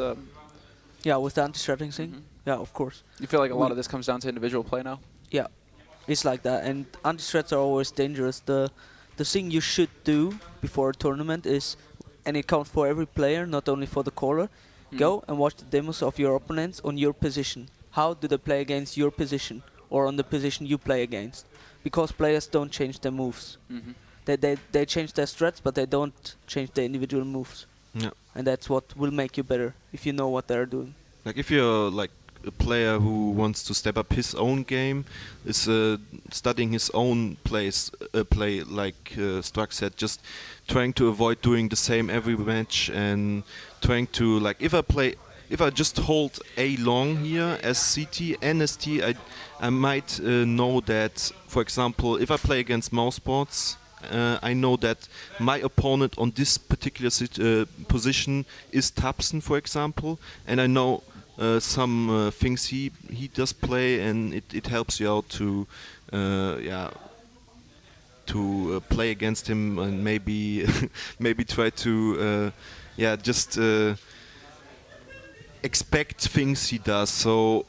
Yeah, with the anti-threading thing? Yeah, of course. You feel like a lot of this comes down to individual play now? Yeah, it's like that, and anti-threats are always dangerous. The thing you should do before a tournament is, and it counts for every player, not only for the caller, go and watch the demos of your opponents on your position. How do they play against your position or on the position you play against? Because players don't change their moves. Mm-hmm. They change their strats, but they don't change their individual moves. Yeah. And that's what will make you better if you know what they're doing. Like if you're like a player who wants to step up his own game, is studying his own play like Struck said, just trying to avoid doing the same every match and trying to like if I just hold A long here as CT and as T, I might know that, for example, if I play against Mouseboards, I know that my opponent on this particular position is Tapson, for example, and I know some things he does play, and it helps you out to play against him and maybe maybe try to just expect things he does. So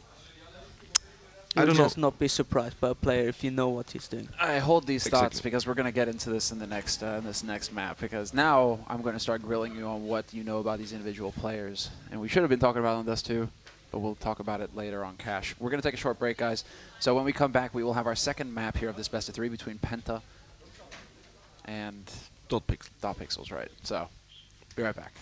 I You'll don't know. just not be surprised by a player if you know what he's doing. I hold these thoughts Exactly. because we're going to get into this in the next this next map, because now I'm going to start grilling you on what you know about these individual players. And we should have been talking about this too, but we'll talk about it later on Cash. We're going to take a short break, guys. So when we come back, we will have our second map here of this best of 3 between Penta and dotpiXels. right. So be right back.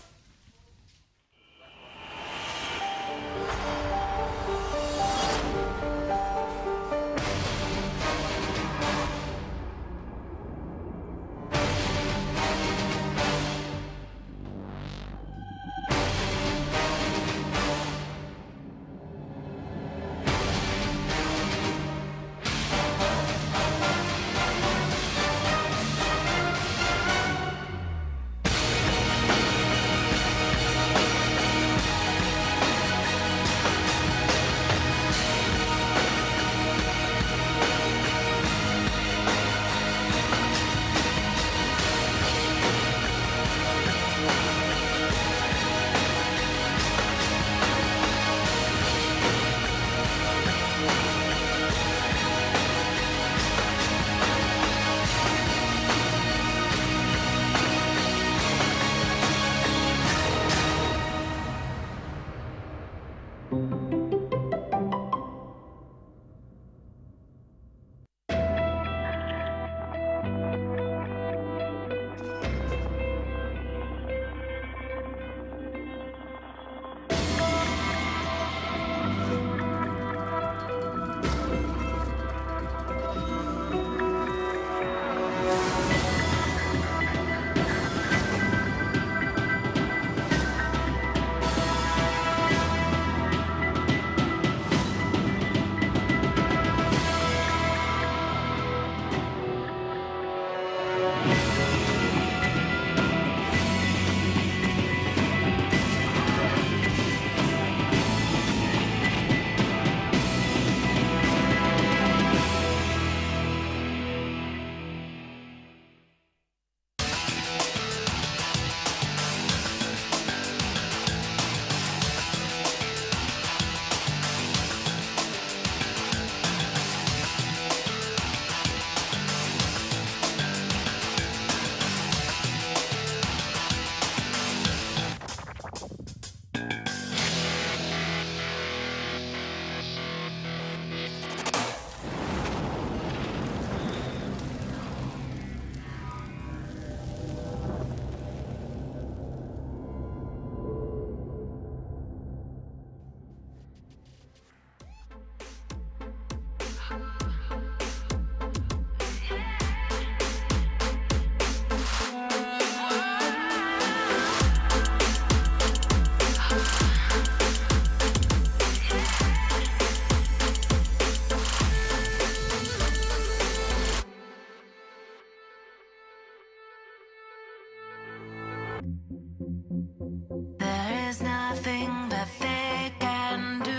There is nothing that they can do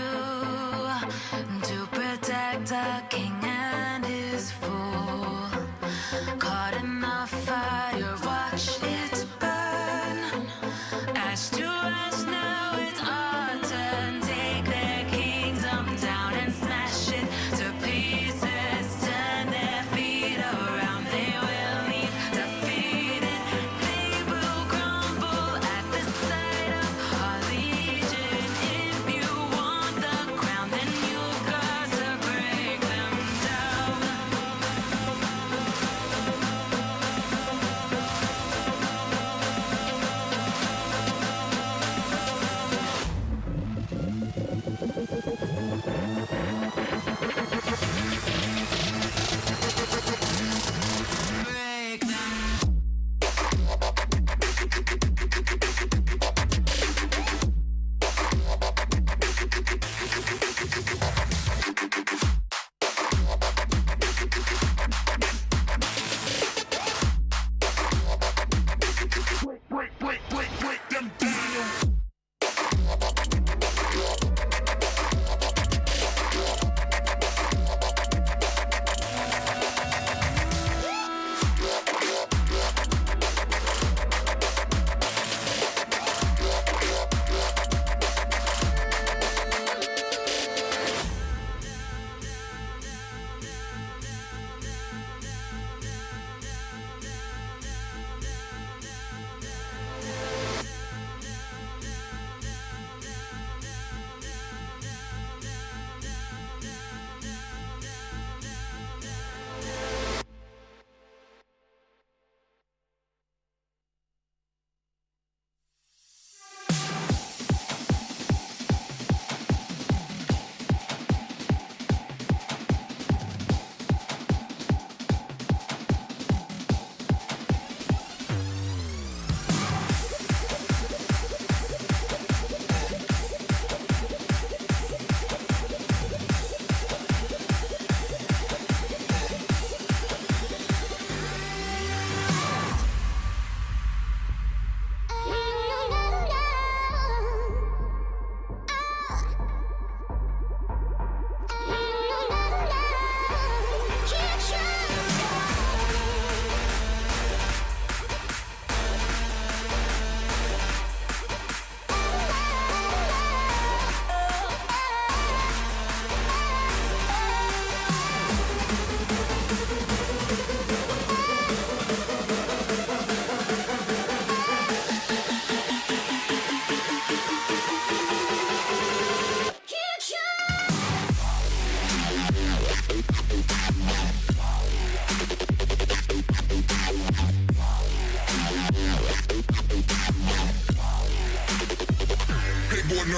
to protect a king and his fool. Caught in the fire, watch it burn. Ash to ash, now it's our turn. Take their kingdom down and smash it to pieces.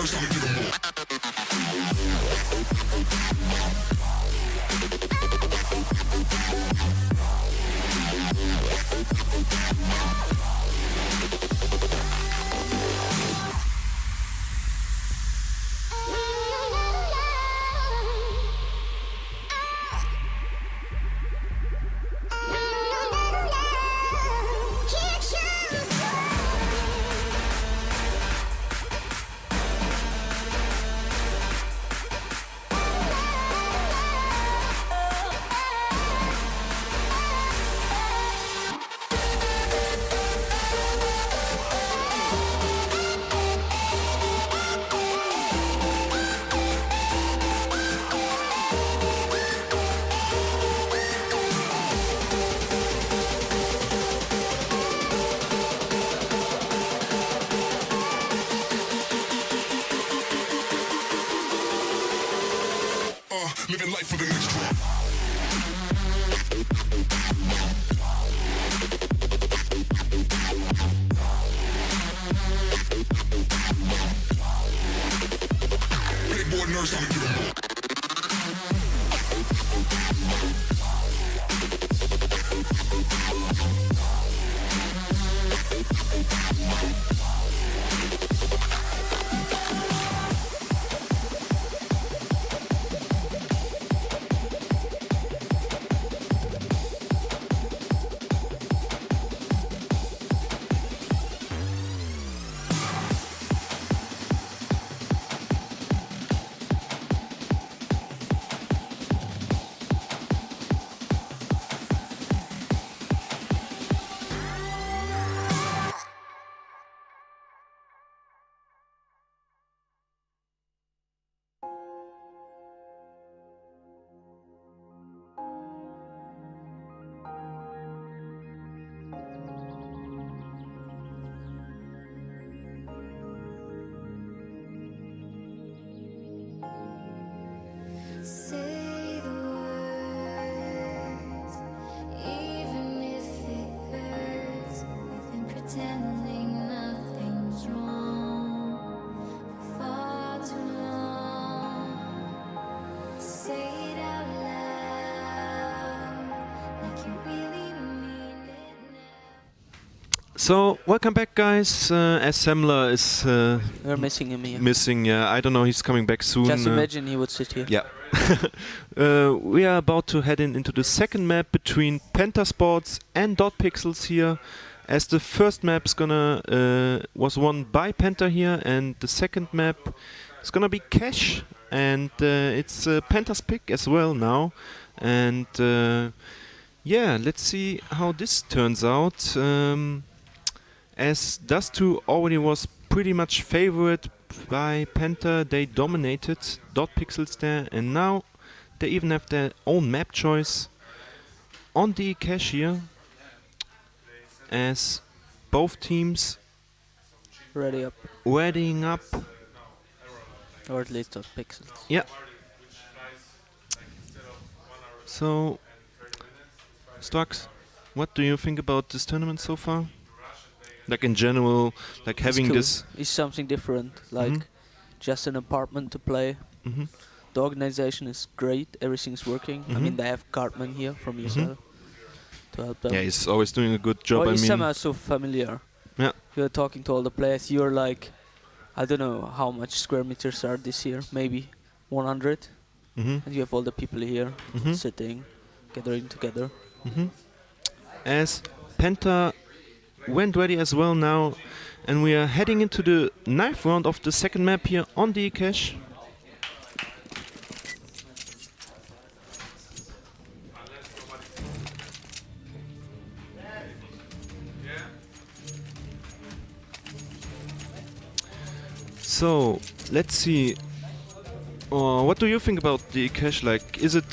nerves, I'ma give 'em more. Living life for the next drop. Big boy nerves, I'ma give 'em more. Say the words, even if it hurts. We've been pretending nothing's wrong for far too long. Say it out loud, like you really mean it now. So, welcome back, guys. Assembler is We're missing him here. missing. Yeah, I don't know. He's coming back soon. Just imagine he would sit here. Yeah. We are about to head into the second map between PENTA Sports and dotpiXels here, as the first map is gonna was won by Penta here, and the second map is gonna be Cash, and it's Penta's pick as well now, and yeah, let's see how this turns out. As Dust2 already was pretty much favored by Penta, they dominated dotpiXels there, and now they even have their own map choice on the Cache here, as both teams Ready up. readying up. Or at least pixels. Yeah. So, Strux, what do you think about this tournament so far? Like in general, like having cool. this. It's something different, like just an apartment to play. Mhm. The organization is great, everything's working. I mean, they have Cartman here from USL to help them. Yeah, he's always doing a good job. Well, I he's mean, somehow so familiar. Yeah. You're talking to all the players. You're like, I don't know how much square meters are this year. Maybe 100. mhm, And you have all the people here mhm, sitting, gathering together. as Penta went ready as well now, and we are heading into the 9th round of the second map here on the Cache. So let's see. What do you think about the Cache? Like, is it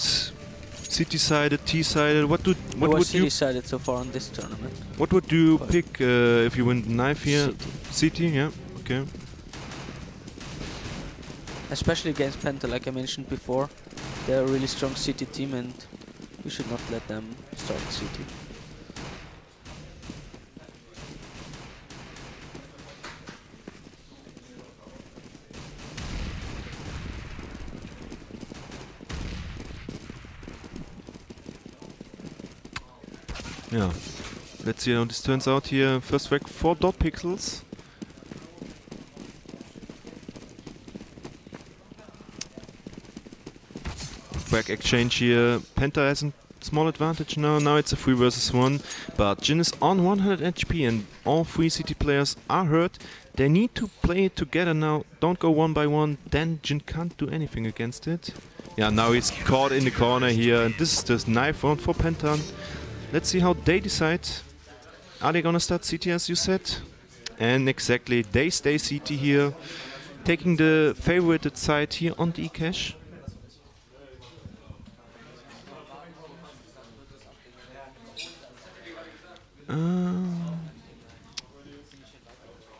city-sided, T-sided? What It would was you decided so far on this tournament. What would you But pick if you win the knife here? City, yeah, okay. Especially against Penta, like I mentioned before. They're a really strong city team and we should not let them start city. Yeah. Let's see how this turns out here. First frag for dotpiXels. Frag exchange here. Penta has a small advantage now. Now it's a 3 versus 1. But Jin is on 100 HP and all 3 CT players are hurt. They need to play it together now. Don't go one by one. Then Jin can't do anything against it. Yeah, now he's caught in the corner here. And this is the knife round for Penta. Let's see how they decide. Are they gonna start CT as you said? And exactly, they stay CT here. Taking the favorited side here on the E-Cache.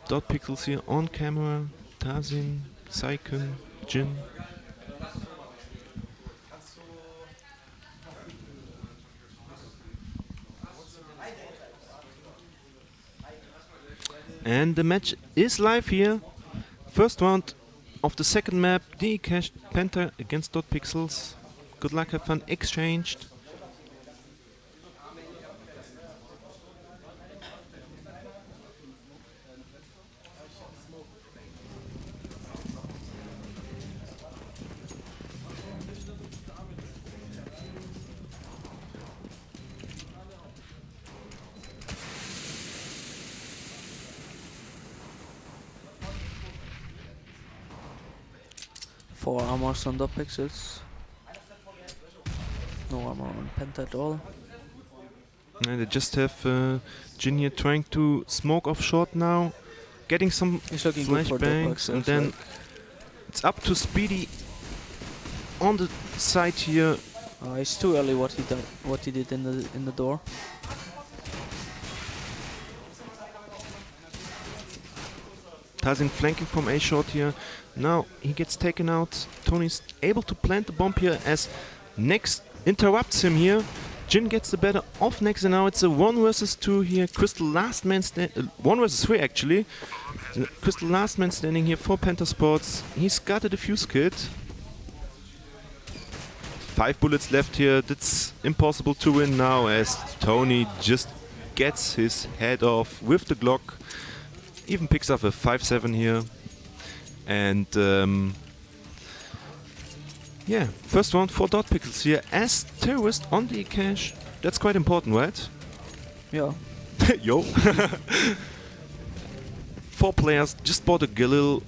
dotpiXels here on camera. Tazin, Saikun, Jin. And the match is live here. First round of the second map, the cache Penta against dotpiXels. Good luck, have fun, exchanged. Four armors on dotpiXels. No armor on Penta at all. And they just have Jin here trying to smoke off short now. Getting some He's looking good for flashbangs, and then it's up to Speedy on the side here. It's too early what he did in the door. Tazin flanking from A short here. Now he gets taken out. Tony's able to plant the bomb here as Nex interrupts him here. Jin gets the better of Nex, and now it's a 1 versus 2 here. Crystal last man 1 versus 3 actually. Crystal last man standing here for PENTA Sports. He's got a defuse kit. 5 bullets left here. That's impossible to win now as Tony just gets his head off with the Glock. Even picks up a 5-7 here. And yeah, first round for dotpiXels here as terrorist on the cache. That's quite important, right? Yeah. Yo. 4 players just bought a Galil,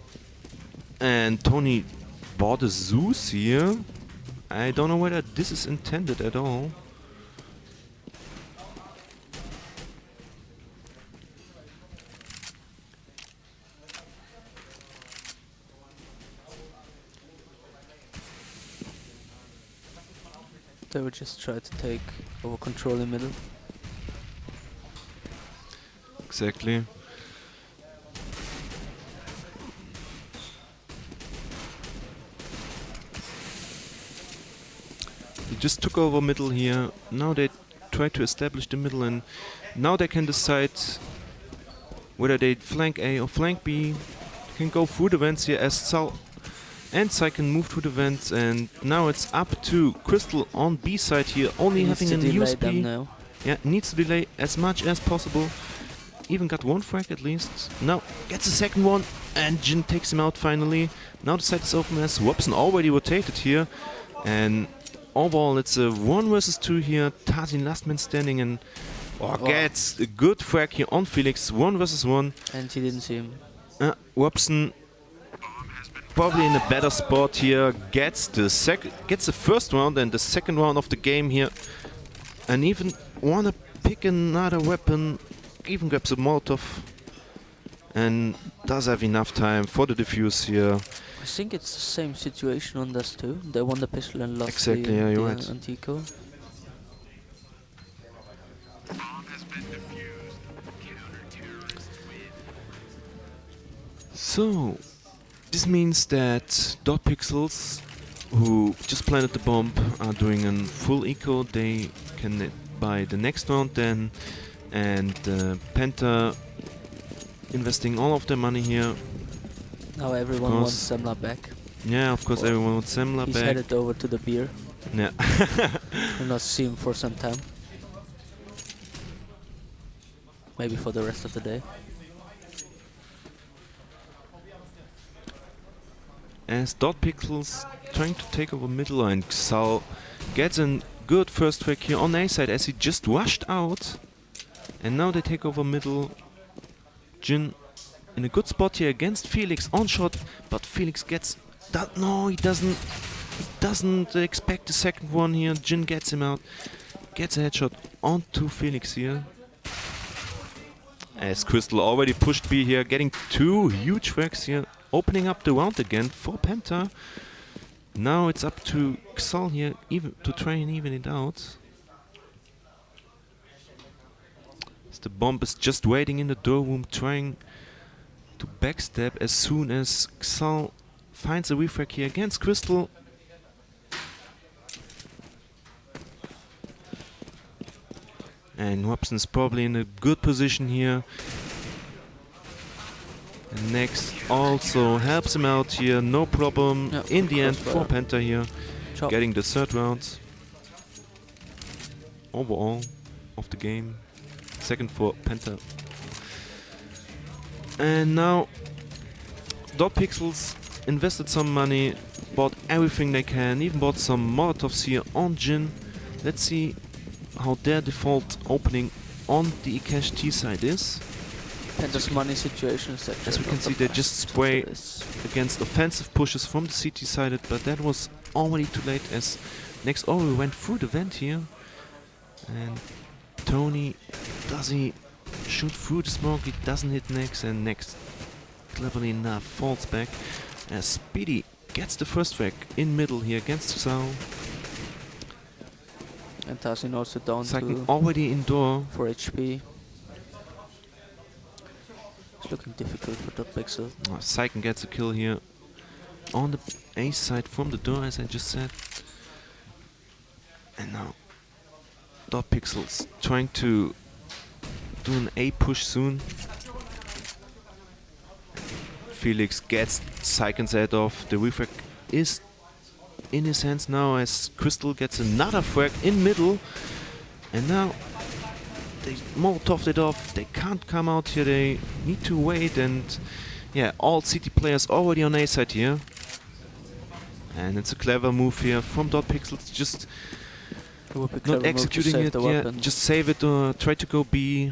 and Tony bought a Zeus here. I don't know whether this is intended at all. They would just try to take over control in the middle. Exactly. They just took over middle here. Now they try to establish the middle, and now they can decide whether they flank A or flank B. They can go through the vents here as Sal and Sai can move through the vents, and now it's up to Crystal on B side here, only having an USP. Now. Yeah, needs to delay as much as possible. Even got 1 frag at least. Now gets a second one, and Jin takes him out finally. Now the side is open as Wobson already rotated here, and overall it's a 1 versus 2 here. Tazin last man standing, and gets a good frag here on Felix. 1 versus 1. And he didn't see him. Wobson probably in a better spot here. Gets the first round and the second round of the game here, and even wanna pick another weapon. Even grabs a Molotov and does have enough time for the defuse here. I think it's the same situation on this too. They won the pistol and lost Exactly, yeah, you're right. Antico. So this means that dotpiXels, who just planted the bomb, are doing a full eco. They can buy the next round then, and Penta investing all of their money here. Now everyone wants Semla back. Yeah, of course, everyone wants Semla He's back. headed over to the beer. Yeah. We'll not see him for some time. maybe for the rest of the day. As dotpiXels trying to take over middle, and Xal gets a good first track here on A side as he just rushed out. And now they take over middle. Jin in a good spot here against Felix on shot, but Felix gets that. No, he doesn't expect the second one here. Jin gets him out, gets a headshot onto Felix here. As Crystal already pushed B here, getting 2 huge frags here, opening up the round again for Penta. Now it's up to Xal here even to try and even it out. As the bomb is just waiting in the door room, trying to backstab as soon as Xal finds a refrag here against Crystal. And Robson's probably in a good position here. And Next also helps him out here, no problem. Yep, In the end for crossfire. Penta here, Chop. getting the third round overall of the game. Second for Penta. And now dotpiXels invested some money, bought everything they can, even bought some Molotovs here on Jin. Let's see how their default opening on the eCash T side is. Penta's money situation is that As we they're can not see, the they best just for spray this. against offensive pushes from the CT sided, but that was already too late as Next already went through the vent here. And Tony, does he shoot through the smoke? It doesn't hit Next, and Next, cleverly enough, falls back as Speedy gets the first frag in middle here against Xal. And Tazin also down Saiken to already indoor. 4 HP. It's looking difficult for dotpiXels. Saiken gets a kill here on the A side from the door, as I just said. And now dotpiXels trying to do an A push soon. Felix gets Saiken's head off. The refrag is in his hands now as Crystal gets another frag in middle. And now they Molotoved it off. They can't come out here. They need to wait. And yeah, all CT players already on A side here. And it's a clever move here from dotpiXels. Just It would be not clever move to executing save it. the Yeah, weapon. just save it or try to go B.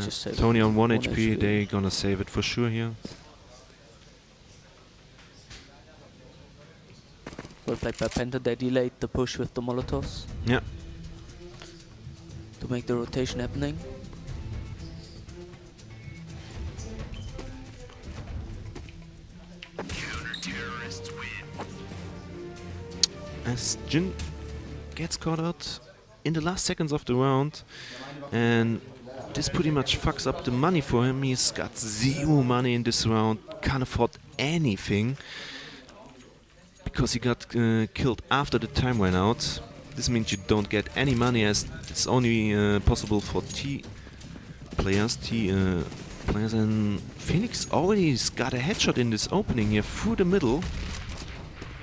Just save it. Tony on 1 1 HP. HP. They gonna save it for sure here. Well played by Penta. They delayed the push with the Molotovs Yeah. to make the rotation happening. As Jin gets caught out in the last seconds of the round, and this pretty much fucks up the money for him. He's got 0 money in this round, can't afford anything because he got killed after the time ran out. This means you don't get any money as it's only possible for T players, and Phoenix already's got a headshot in this opening here through the middle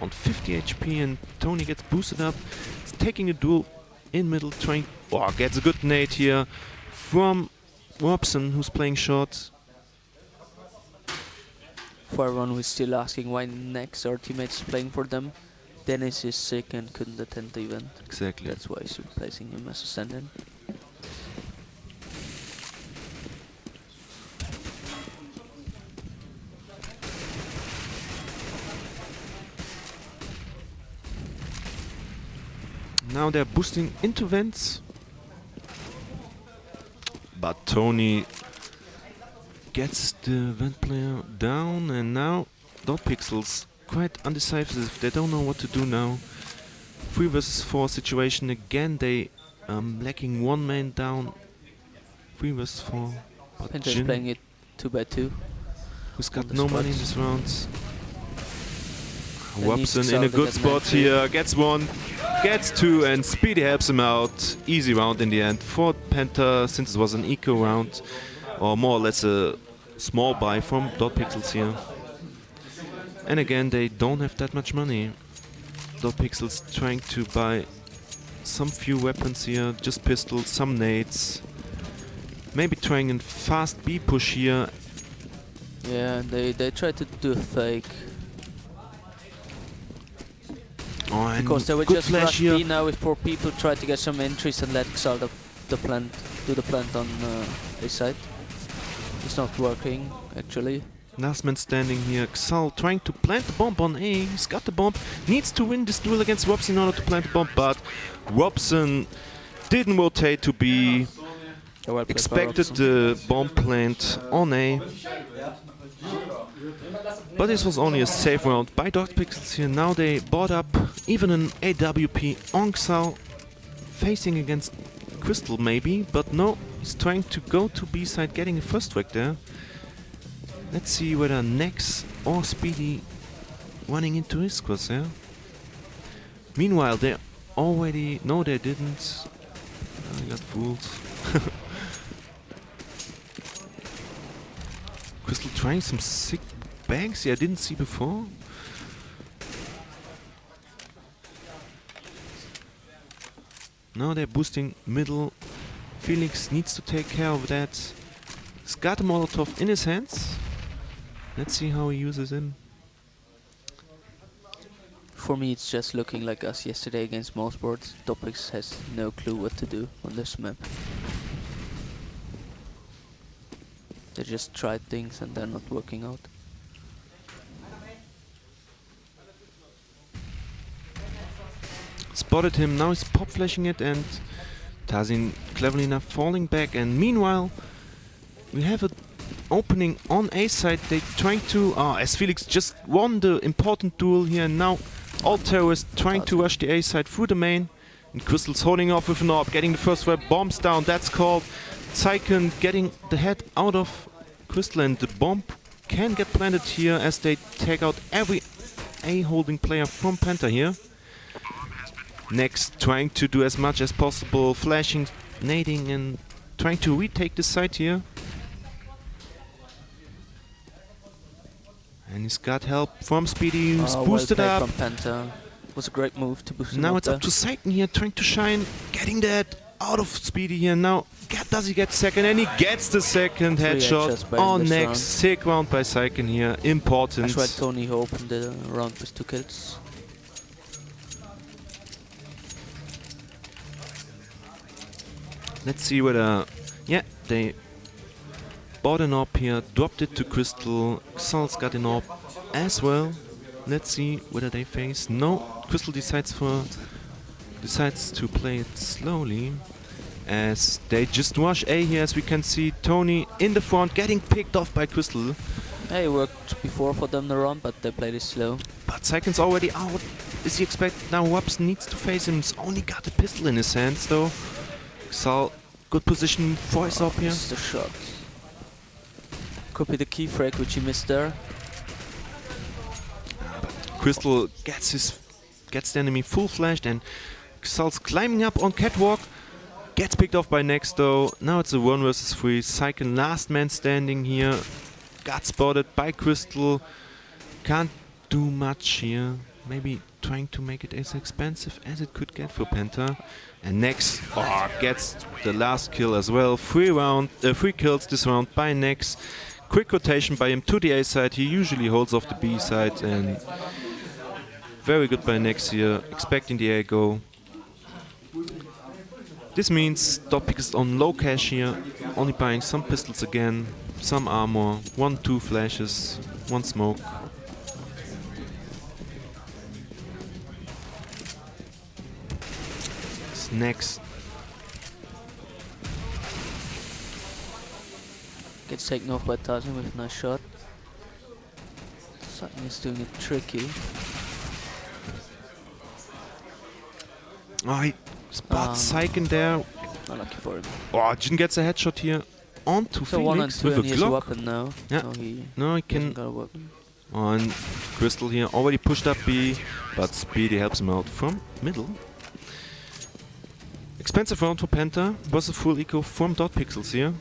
on 50 HP, and Tony gets boosted up. He's taking a duel in middle, trying. Oh, gets a good nade here from Robson, who's playing short. For everyone who's still asking why Next our teammates is playing for them, Dennis is sick and couldn't attend the event. Exactly. That's why he's replacing him as a stand-in. Now they're boosting into vents. But Tony gets the vent player down, and now dotpiXels quite undecisive. They don't know what to do now. 3 versus 4 situation again. They lacking 1 man down. 3 versus 4. But Penta is Jin, playing it 2x2. who's on got the no money in spots. this round. And Robson he's in a out good at spot man here. Gets 1, gets 2, and Speedy helps him out. Easy round in the end for Penta, since it was an eco round, or more or less a small buy from dotpiXels here. And again, they don't have that much money. dotpiXels trying to buy some few weapons here, just pistols, some nades. Maybe trying a fast B push here. Yeah, they try to do a fake. Oh, and Because they would good just flash rush here. B now if 4 people try to get some entries and let Xal the plant, do the plant on his side. It's not working, actually. Last man standing here. Xal trying to plant the bomb on A. He's got the bomb. Needs to win this duel against Robson in order to plant the bomb, but Robson didn't rotate to B. Well played by Expected Robson. the bomb plant on A. But this was only a safe round by dotpiXels here. Now they bought up even an AWP on Xal, facing against Crystal maybe, but no, he's trying to go to B side, getting a first strike there. Let's see whether Nex or Speedy running into his crosshair. Meanwhile, they already... No, they didn't. I got fooled. Crystal trying some sick bangs I didn't see before. Now they're boosting middle. Felix needs to take care of that. He's got a Molotov in his hands. Let's see how he uses him. For me, it's just looking like us yesterday against most boards. dotpiXels has no clue what to do on this map. They just tried things and they're not working out. Spotted him, now he's pop flashing it, and Tazin cleverly enough falling back, and meanwhile we have an opening on A side. They trying to as Felix just won the important duel here, and now all terrorists trying to rush the A side through the main, and Crystal's holding off with an AWP, getting the first web bombs down. That's called Zyken getting the head out of Crystal, and the bomb can get planted here as they take out every A holding player from PENTA here. Next, trying to do as much as possible, flashing, nading, and trying to retake the site here. And he's got help from Speedy, who's boosted well up. played from PENTA. Was a great move to boost him Now up it's up to Zyken here, trying to shine, getting that out of Speedy here. Now, does he get second? And he gets the second headshot headshots by him on this next. round. Sick round by Zyken here, important. That's why Tony opened the round with 2 kills. Let's see whether... Yeah, they bought an AWP here, dropped it to Crystal. Xal's got an AWP as well. Let's see whether they face... No, Crystal decides to play it slowly. As they just rush A here, as we can see Tony in the front, getting picked off by Crystal. Yeah, it worked before for them the round, but they played it slow. But Zyken's already out. Is he expected? Now Robson needs to face him. He's only got a pistol in his hands though. Xal, good position for his AWP here. Missed the shot. Could be the key frag which he missed there. Crystal gets the enemy full flashed, and Xal's climbing up on catwalk. Gets picked off by Nex though. Now it's a 1 versus 3. Zyken last man standing here. Got spotted by Crystal. Can't do much here. Maybe trying to make it as expensive as it could get for PENTA. And Nex gets the last kill as well. 3 kills this round by Nex. Quick rotation by him to the A side. He usually holds off the B side, and very good by Nex here, expecting the A go. This means dotpiXels on low cash here, only buying some pistols again, some armor, 1-2 flashes, 1 smoke. It's Nex. Gets taken off by Tarzan with a nice shot. Zyken is doing it tricky. Oh, he spots Zyken there. Unlucky for him. Oh, Jin gets a headshot here onto So 1 and Felix 2 with and a he has a Glock. weapon now. Yeah. So he No, he hasn't can. got a weapon. On Crystal here, already pushed up B, but Speedy helps him out from middle. Expensive round for PENTA, was a full eco from dotpiXels here.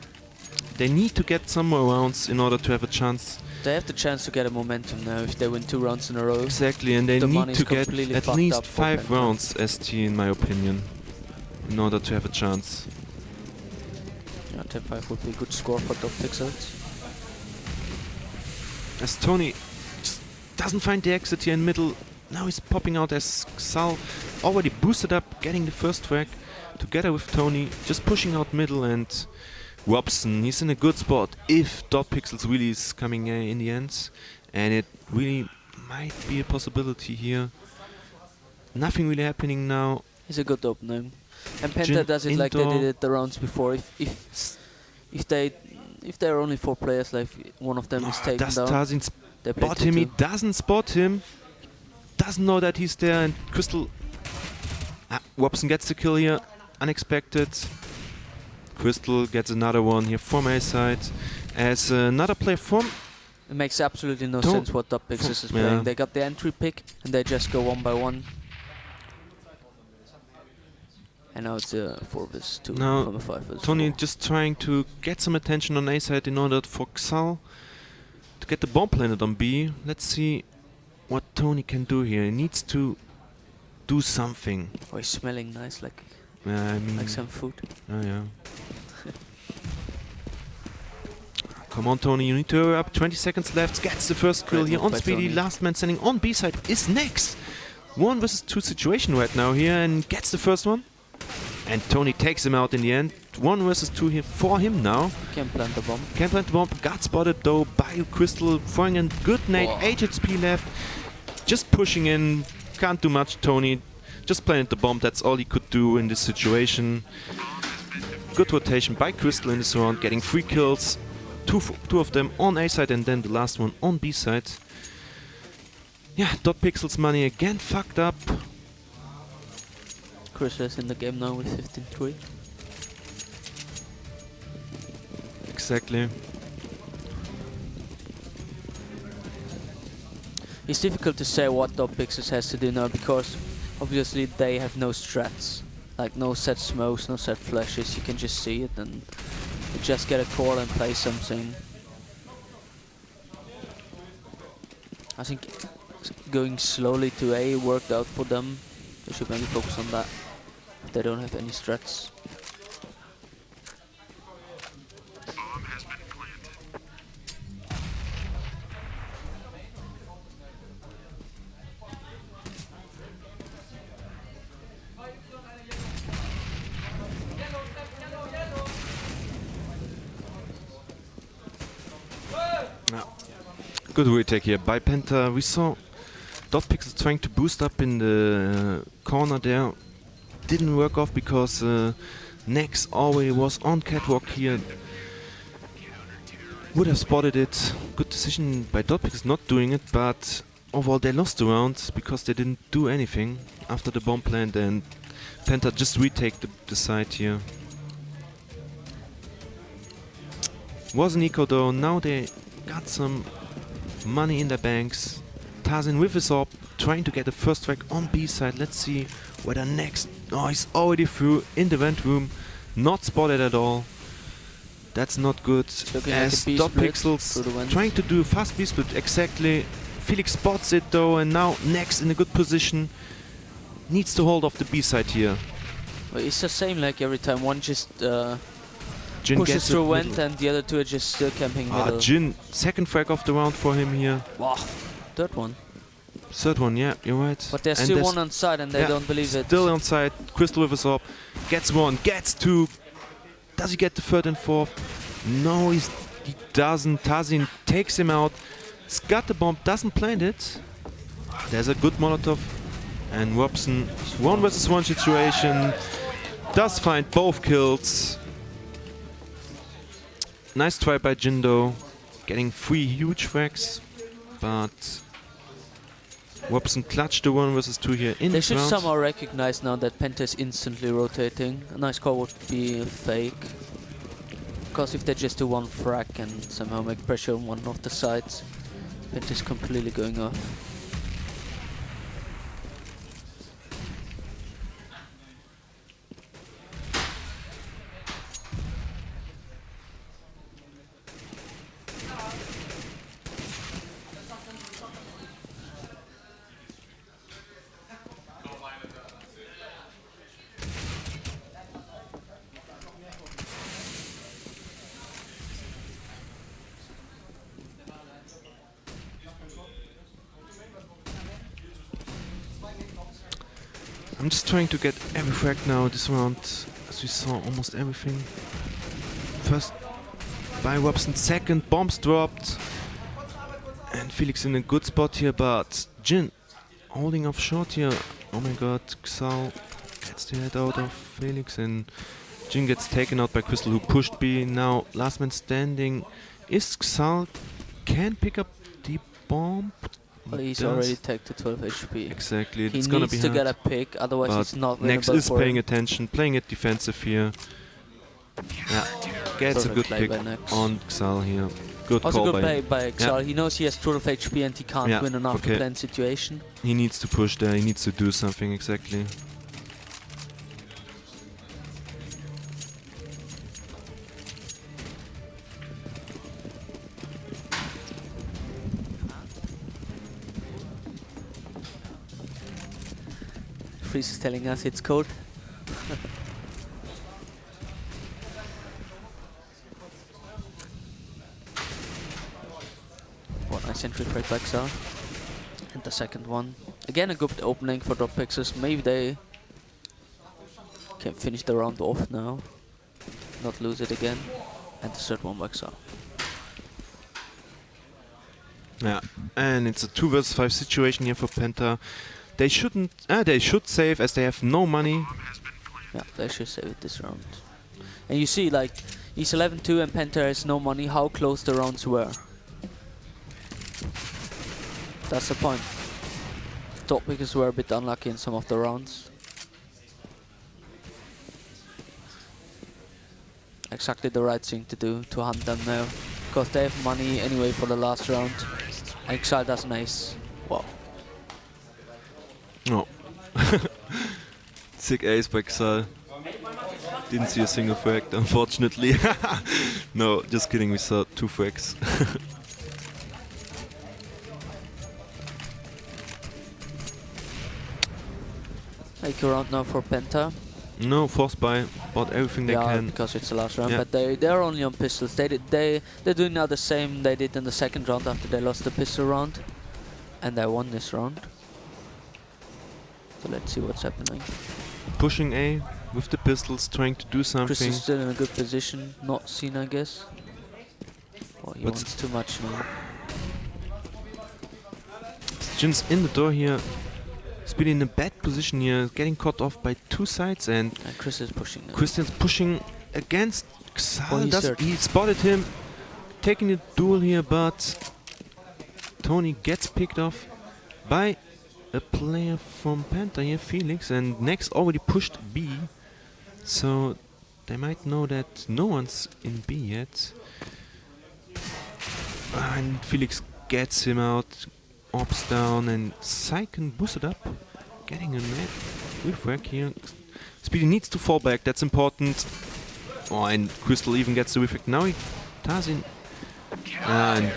They need to get some more rounds in order to have a chance. They have the chance to get a momentum now if they win 2 rounds in a row. Exactly, and they The need money's to get completely at fucked least up for 5 PENTA. rounds ST in my opinion, in order to have a chance. Yeah, 10-5 would be a good score for dotpiXels. As Tony just doesn't find the exit here in middle. Now he's popping out as Xal already boosted up, getting the first frag together with Tony, just pushing out middle, and Robson, he's in a good spot if dotpiXels really is coming in the end, and it really might be a possibility here. Nothing really happening now. He's a good opener. And Penta Jin does it like they indoor. did it the rounds before. If there are only 4 players, like one of them is taken Does down, Tarzan they play spot him? He 2-2. doesn't spot him. Doesn't know that he's there, and Crystal... Robson gets the kill here, unexpected. Crystal gets another one here from A side. As another player from... It makes absolutely no Don't- sense what dotpiXels is yeah. playing. They got the entry pick and they just go 1 by 1. And now it's a 4 vs 2 Now, from a 5 vs Tony 4. just trying to get some attention on A side in order for Xal to get the bomb planted on B. Let's see what Tony can do here. He needs to do something. Oh, he's smelling nice, like I mean, some food. oh yeah. Come on, Tony, you need to hurry up. 20 seconds left. Gets the first kill Great here move on by Speedy. Tony. Last man standing on B side is next. 1 vs 2 situation right now here, and gets the first one. And Tony takes him out in the end. 1 vs 2 here for him now. Can plant the bomb. Can't plant the bomb. Got spotted though by Crystal. Throwing a good nade. 8 HP left. Just pushing in. Can't do much, Tony. Just planted the bomb. That's all he could do in this situation. Good rotation by Crystal in this round. Getting 3 kills. Two of them on A side and then the last one on B side. Yeah, dotpiXels money again fucked up. Chris is in the game now with 15-3. Exactly. It's difficult to say what dotpiXels has to do now because obviously they have no strats. Like no set smokes, no set flashes, you can just see it and you just get a call and play something. I think going slowly to A worked out for them. They should maybe focus on that if they don't have any strats. Good retake here by Penta. We saw dotpiXels trying to boost up in the corner there. Didn't work off because Nex already was on catwalk here. Would have spotted it. Good decision by dotpiXels not doing it, but overall they lost the round because they didn't do anything after the bomb plant, and Penta just retake the side here. Was an eco though. Now they got some money in their banks. Tarzan with his AWP trying to get the first track on B side. Let's see whether next. Oh, he's already through in the vent room. Not spotted at all. That's not good. Looking like As a B split through the dotpiXels vent. trying to do a fast B split exactly. Felix spots it though, and now next in a good position. Needs to hold off the B side here. Well, it's the same like every time. One just Jin pushes gets it through middle. vent and the other two are just still camping middle. Jin, second frag of the round for him here. Wow, third one. Third one, yeah, you're right. But there's And still one on side and they yeah, don't believe it. Still on side. Crystal with his AWP. Gets 1, gets 2. Does he get the third and fourth? No, he doesn't. Tarzan takes him out. He's got the bomb, doesn't plant it. There's a good Molotov. And Robson, 1 versus 1 situation. Does find both kills. Nice try by Jindo. Getting 3 huge frags. But Robson clutched the 1 versus 2 here in They this should round. somehow recognize now that Penta is instantly rotating. A nice call would be a fake. Because if they just do 1 frag and somehow make pressure on one of the sides, Penta is completely going off. I'm just trying to get every frag now this round, as we saw almost everything. First by Robson, second bombs dropped. And Felix in a good spot here, but Jin holding off short here. Oh my god, Xal gets the head out of Felix and Jin gets taken out by Crystal, who pushed B. Now last man standing is Xal. Can pick up the bomb. But he's does. already tagged to 12 HP. Exactly, He it's gonna needs be to hard. get a pick, otherwise But it's not Nex winnable is for paying him. attention, playing it defensive here. Yeah, gets a Perfect good play pick by Nex. on Xal here. Good Also call good play by by Xal. He knows he has 12 HP and he can't Yeah, win an okay. after-plan situation. He needs to push there, he needs to do something exactly. Freeze is telling us it's cold. What nice entry frag by Xal. And the second one. Again a good opening for dotpiXels. Maybe they can finish the round off now. Not lose it again. And the third one by Xal. Yeah, and it's a 2 vs 5 situation here for Penta. They shouldn't, they should save as they have no money. Yeah, they should save it this round. And you see, like, he's 11-2 and Penta has no money, how close the rounds were. That's the point. dotpiXels were a bit unlucky in some of the rounds. Exactly the right thing to do, to hunt them now. Because they have money anyway for the last round. And Xal does an ace. Wow. No. Sick ace by Xal. Didn't see a single frag, unfortunately. No, just kidding, we saw 2 frags. Take a round now for Penta. No, force buy, bought everything they Yeah, can. because it's the last round, Yeah. but they're only on pistols. They're doing now the same they did in the second round after they lost the pistol round, and they won this round. So let's see what's happening. Pushing A with the pistols, trying to do Chris something. is still in a good position, not seen, I guess. Oh, he What's- wants too much now. Jin's in the door here. Speedy in a bad position here, getting caught off by 2 sides, and And Chris is pushing now. Christian's pushing against Xal. Oh, he's hurt. He spotted him, taking a duel here, but Tony gets picked off by a player from Penta here, Felix, and Nex already pushed B, so they might know that no one's in B yet. And Felix gets him out, ops down, and Syken boosted up, getting a net good frag here. Speedy needs to fall back, that's important. Oh, and Crystal even gets the reflect. Now he Tarzin. And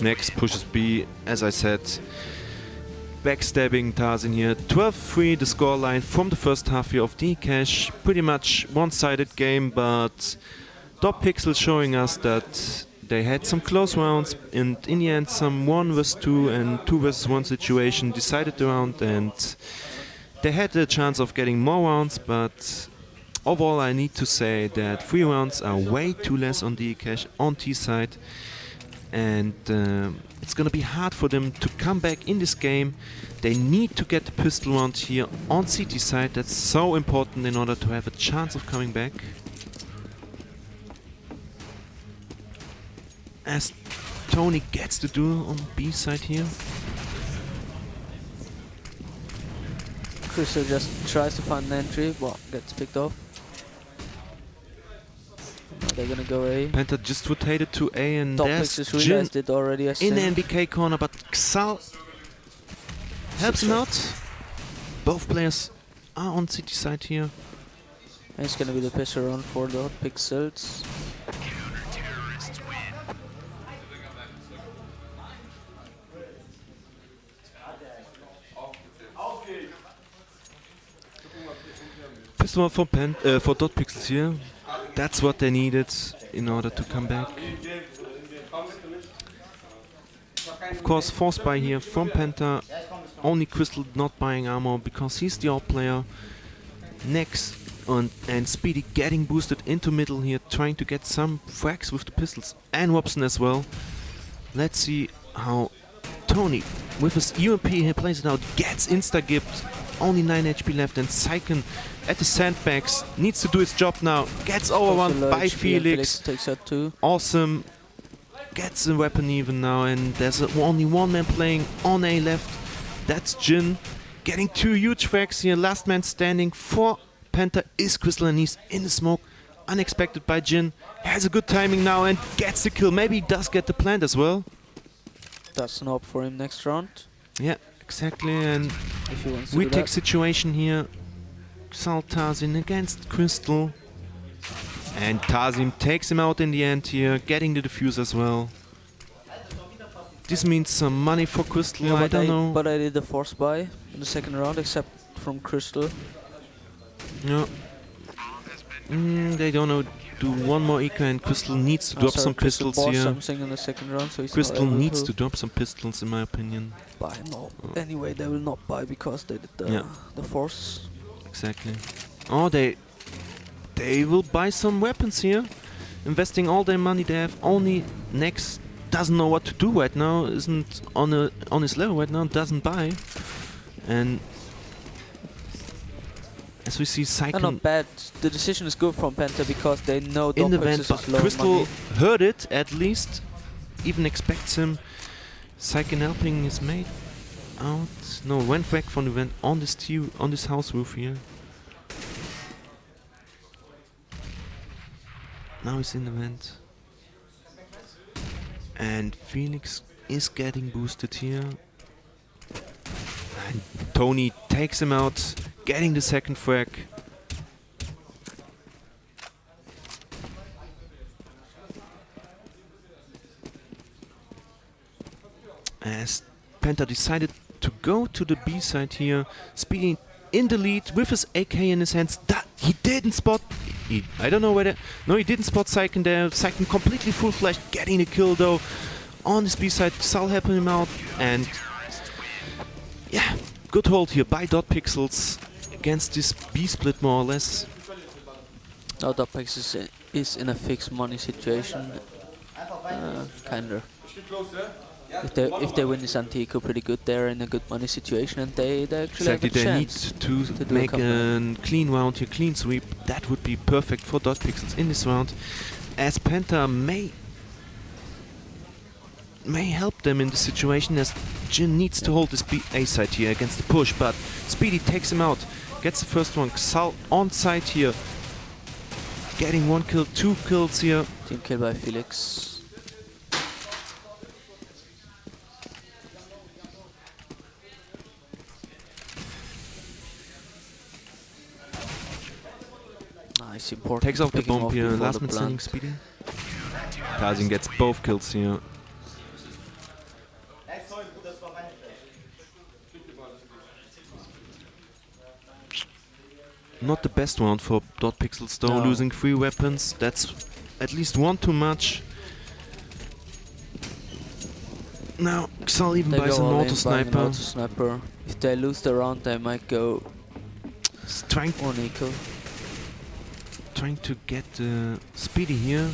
Nex pushes B, as I said. Backstabbing Tarzin here. 12-3 the scoreline from the first half here of Dcash. Pretty much one-sided game, but dotpiXels showing us that they had some close rounds, and in the end some 1 vs 2 and 2 vs 1 situation decided the round, and they had the chance of getting more rounds, but overall I need to say that 3 rounds are way too less on Dcash on T side, and it's gonna be hard for them to come back in this game. They need to get the pistol round here on CT side, that's so important in order to have a chance of coming back. As Tony gets the duel on B side here. Crystal just tries to find an entry, but gets picked off. Now they're gonna go A. Penta just rotated to A, and there's dotpiXels Jin realized it already, I in the think. NBK corner, but Xal helps him out. Both players are on CT side here. And it's gonna be the pistol round for the dotpiXels. Pistol round for dotpiXels here. That's what they needed in order to come back. Of course, force buy here from Penta. Only Crystal not buying armor because he's the alt player. Next, and Speedy getting boosted into middle here, trying to get some frags with the pistols, and Robson as well. Let's see how Tony, with his UMP here, plays it out, gets insta-gipped. Only 9 HP left, and Syken at the sandbags needs to do his job now. Gets overrun by Felix. Takes out 2. Awesome. Gets a weapon even now, and there's only one man playing on A left. That's Jin. Getting 2 huge frags here. Last man standing for Penta is Crystal, and he's in the smoke. Unexpected by Jin. Has a good timing now and gets the kill. Maybe he does get the plant as well. That's an op for him next round. Yeah, exactly. And If he wants to we do take that. situation here. Xal Tazin against Crystal. And Tazim takes him out in the end here, getting the defuse as well. This means some money for Crystal, Yeah, I don't know. But I did the force buy in the second round, except from Crystal. No. They don't know. Do one more eco, and Crystal needs to drop Sorry, some Crystal pistols bought here. something in the second round, so he's Crystal not able needs to to drop some pistols, in my opinion. buy. No. Anyway, they will not buy because they did the force. Exactly. Oh, they will buy some weapons here, investing all their money they have. Only Nex doesn't know what to do right now. Isn't on his level right now. Doesn't buy, and as we see, Syken Not bad. The decision is good from Penta because they know in the vent, dotpiXels but is low Crystal money. heard it at least. Even expects him. Syken helping his mate out. No, went back from the vent on this house roof here. Now he's in the vent. And Felix is getting boosted here. And Tony takes him out, getting the second frag. As Penta decided to go to the B side here, Speedy in the lead with his AK in his hands. He didn't spot. I don't know whether. No, he didn't spot Syken there. Syken completely full flash, getting the kill though. On this B side, Xal helping him out, and yeah, good hold here by dotpiXels against this B split more or less. Now dotpiXels is in a fixed money situation. Kinda. If they win this anti-eco pretty good, they're in a good money situation, and they actually Exactly, have a they need chance to do a make comeback. a clean round here, clean sweep. That would be perfect for dotpiXels in this round, as Penta may help them in the situation, as Jin needs to hold this A side here against the push, but Speedy takes him out, gets the first one. Xal on side here, getting 1 kill, 2 kills here. Team kill by Felix. Nice, important. Takes out the picking bomb off here, before last the man standing, plant. Speedy. Tazin gets both kills here. Not the best round for dotpiXels though, No. losing 3 weapons. That's at least 1 too much. Now, Xal even They buys go an all auto in buying an sniper. auto sniper. If they lose the round, they might go He's trying to get Speedy here.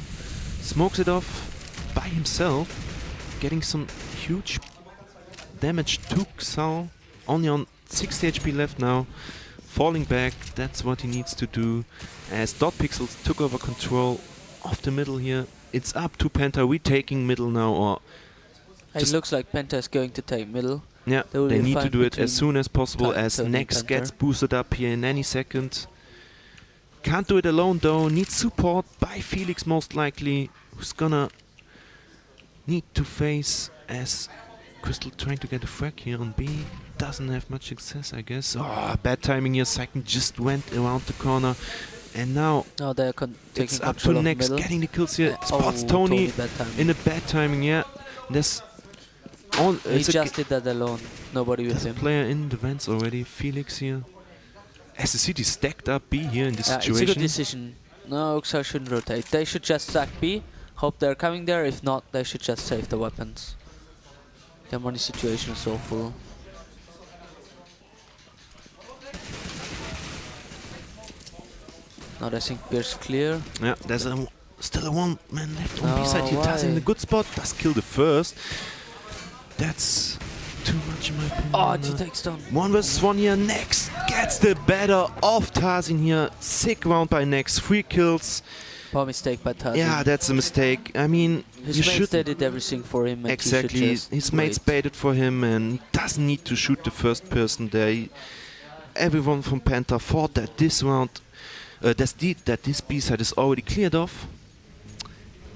Smokes it off by himself. Getting some huge damage to Xal. Only on 60 HP left now. Falling back, that's what he needs to do. As dotpiXels took over control of the middle here. It's up to Penta retaking middle now, or It looks like Penta is going to take middle. yeah, There will they be a need to fight do it as between soon as possible, as Tony and Nex Penta. gets boosted up here in any second. Can't do it alone though, needs support by Felix most likely, who's gonna need to face as Crystal trying to get a frag here on B. Doesn't have much success, I guess. Oh, bad timing here. Syken just went around the corner. And now Now they're taking it's up to control of Nex, middle. getting the kills here. Oh, Spots Tony bad timing. in a bad timing, yeah. There's He it's a just did that alone. Nobody with him. player in the vents already. Felix here. As the city stacked up B here in this It's a situation. good decision. No, Xal shouldn't rotate. They should just stack B, hope they're coming there. If not, they should just save the weapons. Their money situation is awful. Now they think Pierce clear. Yeah, there's still a one man left on No, B-side here. Taz in why? a good spot. Does kill the first. That's too much in my opinion. Oh, he takes down. 1 versus 1 here. Next gets the better of Tarzin here. Sick round by Next. 3 kills. Poor mistake by Tarzin. Yeah, that's a mistake. I mean, His you mates should they did everything for him. And exactly. He should just His mates wait. baited for him, and he doesn't need to shoot the first person there. Everyone from Penta thought that this round, that this B-side is already cleared off.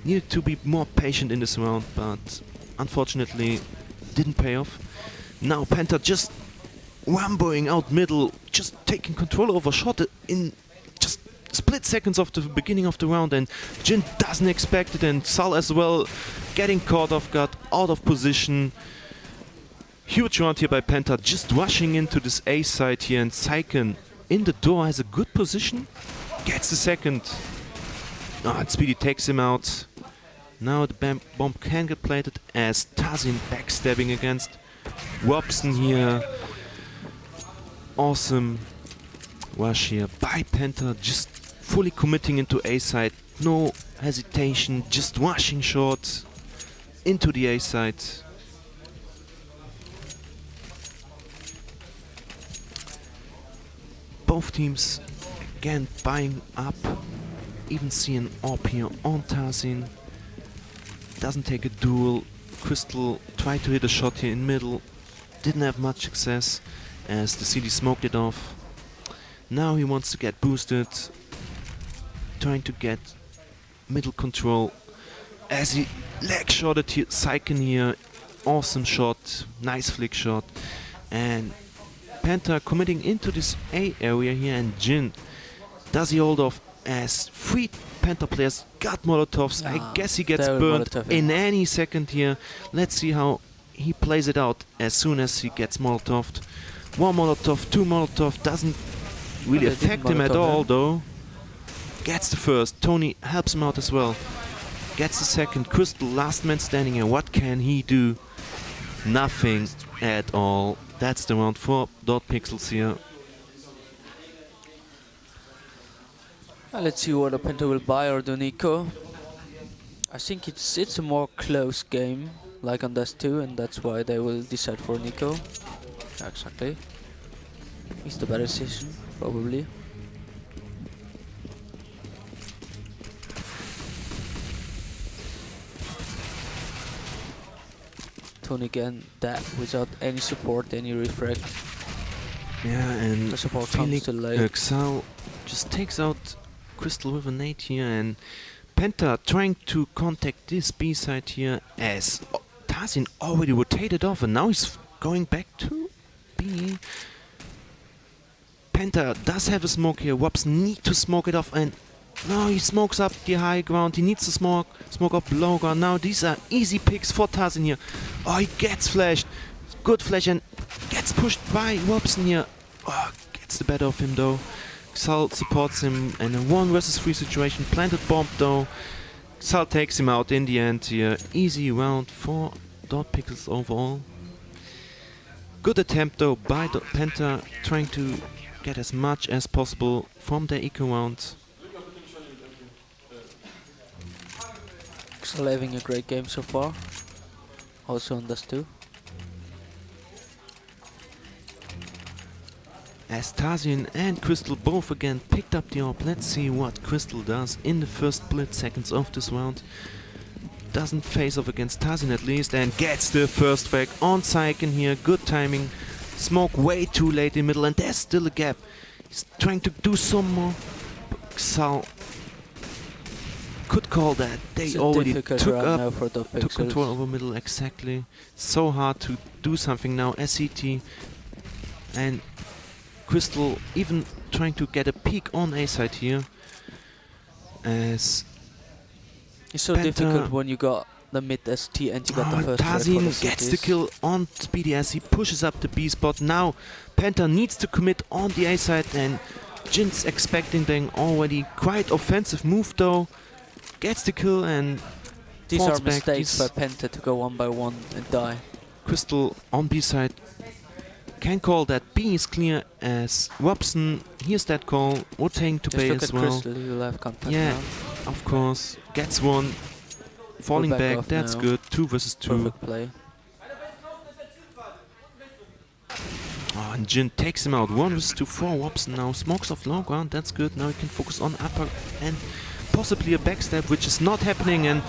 Needed to be more patient in this round, but unfortunately didn't pay off. Now Penta just wamboing out middle, just taking control over shot in just split seconds of the beginning of the round, and Jin doesn't expect it, and Sal as well getting caught off guard, out of position. Huge round here by Penta, just rushing into this A side here, and Saiken in the door has a good position, gets the second. And Speedy takes him out. Now the bomb can get planted as Tarzin backstabbing against Robson here. Awesome rush here by Penta, just fully committing into A side. No hesitation, just rushing short into the A side. Both teams again buying up. Even see an AWP here on Tarzin. Doesn't take a duel. Crystal tried to hit a shot here in middle. Didn't have much success as the CD smoked it off. Now he wants to get boosted. Trying to get middle control as he leg shotted here. Saiken here. Awesome shot. Nice flick shot. And Penta committing into this A area here, and Jin, does he hold off as 3 Penta players got Molotovs. I guess he gets they will burned Molotov in any second here. Let's see how he plays it out as soon as he gets Molotoved. 1 Molotov, 2 Molotov, doesn't really they affect didn't him at Molotov all him. though. Gets the first, Tony helps him out as well. Gets the second, Crystal last man standing here. What can he do? Nothing at all. That's the round for dotpiXels here. Let's see whether Penta will buy or do Nico. I think it's a more close game, like on Dust 2, and that's why they will decide for Nico. Yeah, exactly. It's the better decision, probably. Tony again, that without any support, any refract. Yeah, and The support comes Felix too late. Xal just takes out Crystal with a nade here, and Penta trying to contact this B side here as Tarzin already rotated off, and now he's going back to B. Penta does have a smoke here. Wops need to smoke it off, and no, he smokes up the high ground. He needs to smoke up low ground. Now these are easy picks for Tarzin here. Oh, he gets flashed. Good flash, and gets pushed by Robson here. Oh, gets the better of him though. Xal supports him in a 1 versus 3 situation. Planted bomb though. Xal takes him out in the end here. Easy round for dotpiXels overall. Good attempt though by Penta, trying to get as much as possible from their eco round. Still having a great game so far. Also on Dust 2. As Tarzin and Crystal both again picked up the AWP. Let's see what Crystal does in the first split seconds of this round. Doesn't face off against Tarzin at least, and gets the first frag on Saiken here. Good timing. Smoke way too late in middle, and there's still a gap. He's trying to do some more. Xal could call that. They It's a already difficult took round now up, for took dotpiXels. control over middle exactly. So hard to do something now. SCT and Crystal even trying to get a peek on A side here. As It's so Penta- difficult when you got the mid ST and you got the first frag for Tarzin the gets the cities. kill on Speedy as he pushes up the B spot. Now Penta needs to commit on the A side, and Jin's expecting them already. Quite offensive move though. Gets the kill and These falls are back. mistakes These- by Penta to go 1 by 1 and die. Crystal on B side can call that B is clear as Robson. Here's that call. Rotating to Just bay look as at well. Crystal, you will have contact Yeah, now. of course. Gets one. Falling back back, off that's now. good. 2 versus 2. Perfect play. Oh, and Jin takes him out. 1 versus 2 for Robson now. Smokes off low ground, that's good. Now he can focus on upper and possibly a backstab, which is not happening. And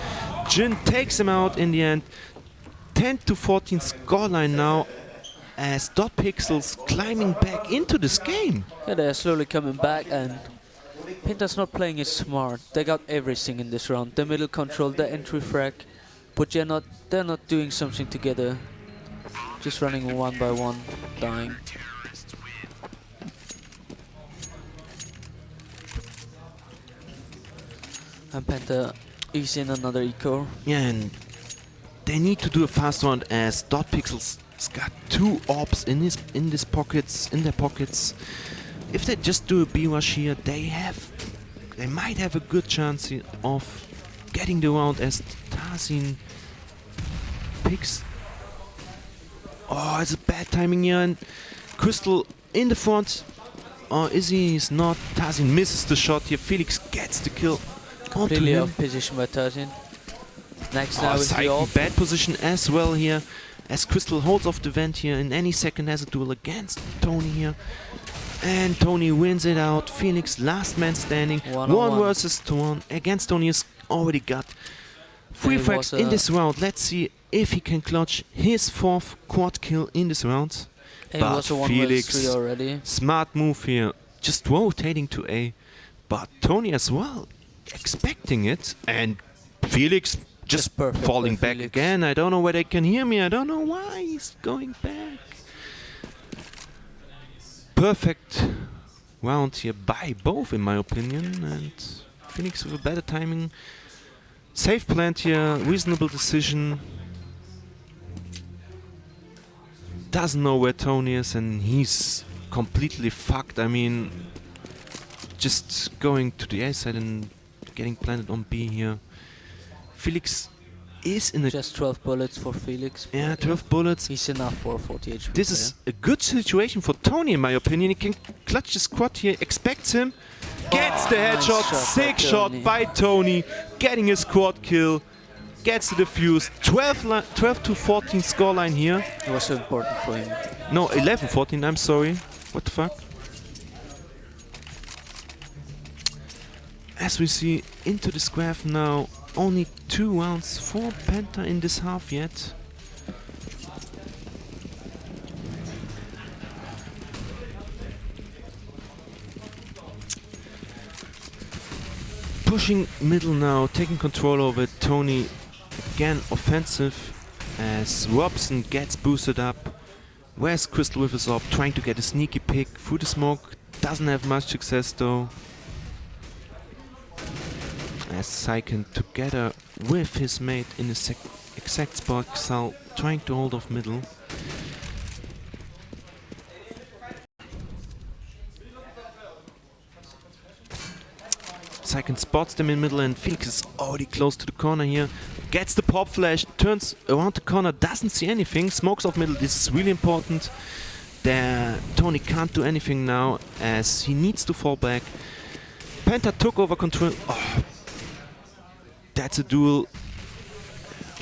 Jin takes him out in the end. 10 to 14 scoreline now as dotpiXels climbing back into this game. Yeah, they're slowly coming back, and Penta's not playing it smart. They got everything in this round. The middle control, the entry frag, but they're not doing something together. Just running one by one, dying. And Penta is in another eco. Yeah, and they need to do a fast round as dotpiXels has got 2 orbs in their pockets. If they just do a B rush here, they might have a good chance of getting the round as Tarzin picks. Oh, it's a bad timing here, and Crystal in the front. Or is he? He's not. Tarzin misses the shot here. Felix gets the kill onto Completely him. off position by Tarzin. Next now is the Psyche, off. bad position as well here, as Crystal holds off the vent here. In any second has a duel against Tony here. And Tony wins it out. Felix, last man standing. 1 versus 1 against Tony. Has already got 3 It frags was in this round. Let's see if he can clutch his 4th quad kill in this round. It But was a 1 Felix, versus 3 already. smart move here. Just rotating to A. But Tony as well, expecting it. And Felix just perfect falling by back Felix. again. I don't know where they can hear me. I don't know why he's going back. Perfect round here by both, in my opinion. And Phoenix with a better timing. Safe plant here, reasonable decision. Doesn't know where Tony is, and he's completely fucked. I mean, just going to the A side and getting planted on B here. Felix is in a... Just 12 bullets for Felix. Yeah, 12 bullets. He's enough for 40 HP. This is a good situation for Tony, in my opinion. He can clutch the squad here, expects him, gets the Nice headshot, shot by sick shot Tony. by Tony, getting his squad kill, gets the defuse. 12 to 14 scoreline here. It was so important for him. No, 11-14, I'm sorry. What the fuck? As we see into this graph now, only 2 rounds for Penta in this half yet. Pushing middle now, taking control over it. Tony again offensive as Robson gets boosted up. Where's Crystal with his orb, trying to get a sneaky pick through the smoke. Doesn't have much success though. As Syken together with his mate in the exact spot, Sal trying to hold off middle. Syken spots them in middle, and Felix is already close to the corner here. Gets the pop flash, turns around the corner, doesn't see anything, smokes off middle. This is really important. There, Tony can't do anything now as he needs to fall back. Penta took over control. Oh, that's a duel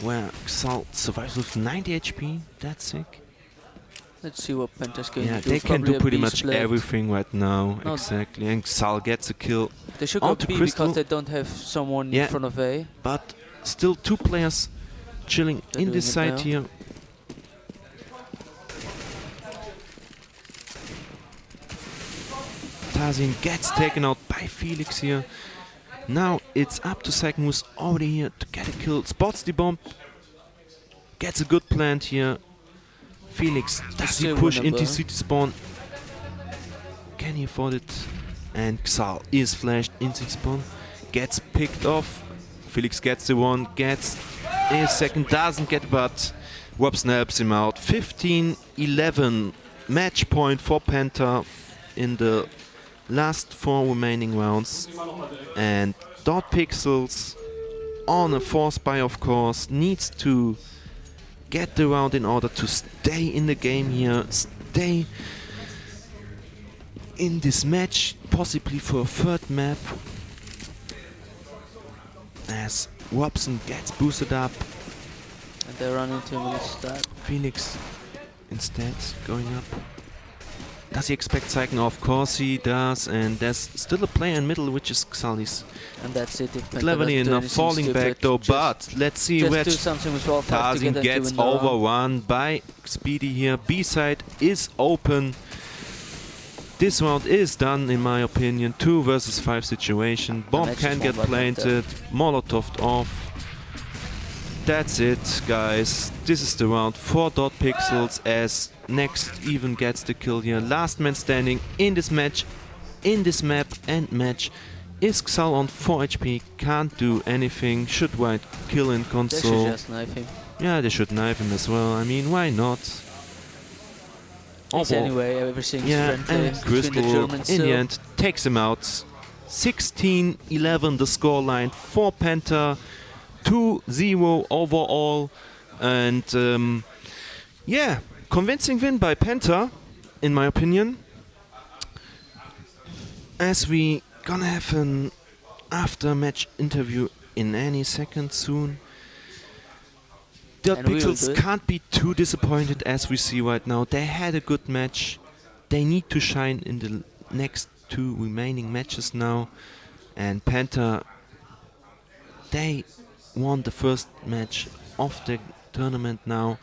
where Xal survives with 90 HP. That's sick. Let's see what Penta's going Yeah, to do. they can Probably do a pretty B much split. everything right now. No. Exactly. And Xal gets a kill. They should go onto B Crystal. because they don't have someone Yeah. in front of A. But still 2 players chilling They're in this doing it side now. here. Tarzin gets taken out by Felix here. Now it's up to Syken, who's already here to get a kill. Spots the bomb. Gets a good plant here. Felix, does he still push winnable. into city spawn? Can he afford it? And Xal is flashed in city spawn. Gets picked off. Felix gets the one, gets a second, doesn't get, but Robson helps him out. 15-11 match point for Penta in the last 4 remaining rounds. And dotpiXels on a force buy, of course, needs to get the round in order to stay in the game here, stay in this match, possibly for a third map. As Robson gets boosted up, And they run into him instead. Felix instead going up. Does he expect Syken? Of course he does, and there's still a player in middle, which is Xalis. And that's it. If Penta Cleverly doesn't do enough, anything falling back stupid, though, just- but let's see just where do something with Wolf to Tarzan get them to gets win the round. overrun by Speedy here. B-side is open. This round is done, in my opinion. 2 versus 5 situation. Bomb match can is get won by planted. Molotov off. That's it, guys. This is the round for dotpiXels, as next even gets the kill here. Last man standing in this match, in this map and match, is Xal on 4 HP. Can't do anything. Should white kill in They should console. just knife him. Yeah, they should knife him as well. I mean, why not? It's anyway, everything's Yeah, friendly and between the Crystal Germans. in the so- end takes him out. 16-11 the scoreline for Penta. 2-0 overall. And yeah, convincing win by Penta, in my opinion. As we gonna have an after-match interview in any second soon. The And we will Pixels do it. can't be too disappointed as we see right now. They had a good match. They need to shine in the next 2 remaining matches now. And Penta, they won the first match of the tournament now.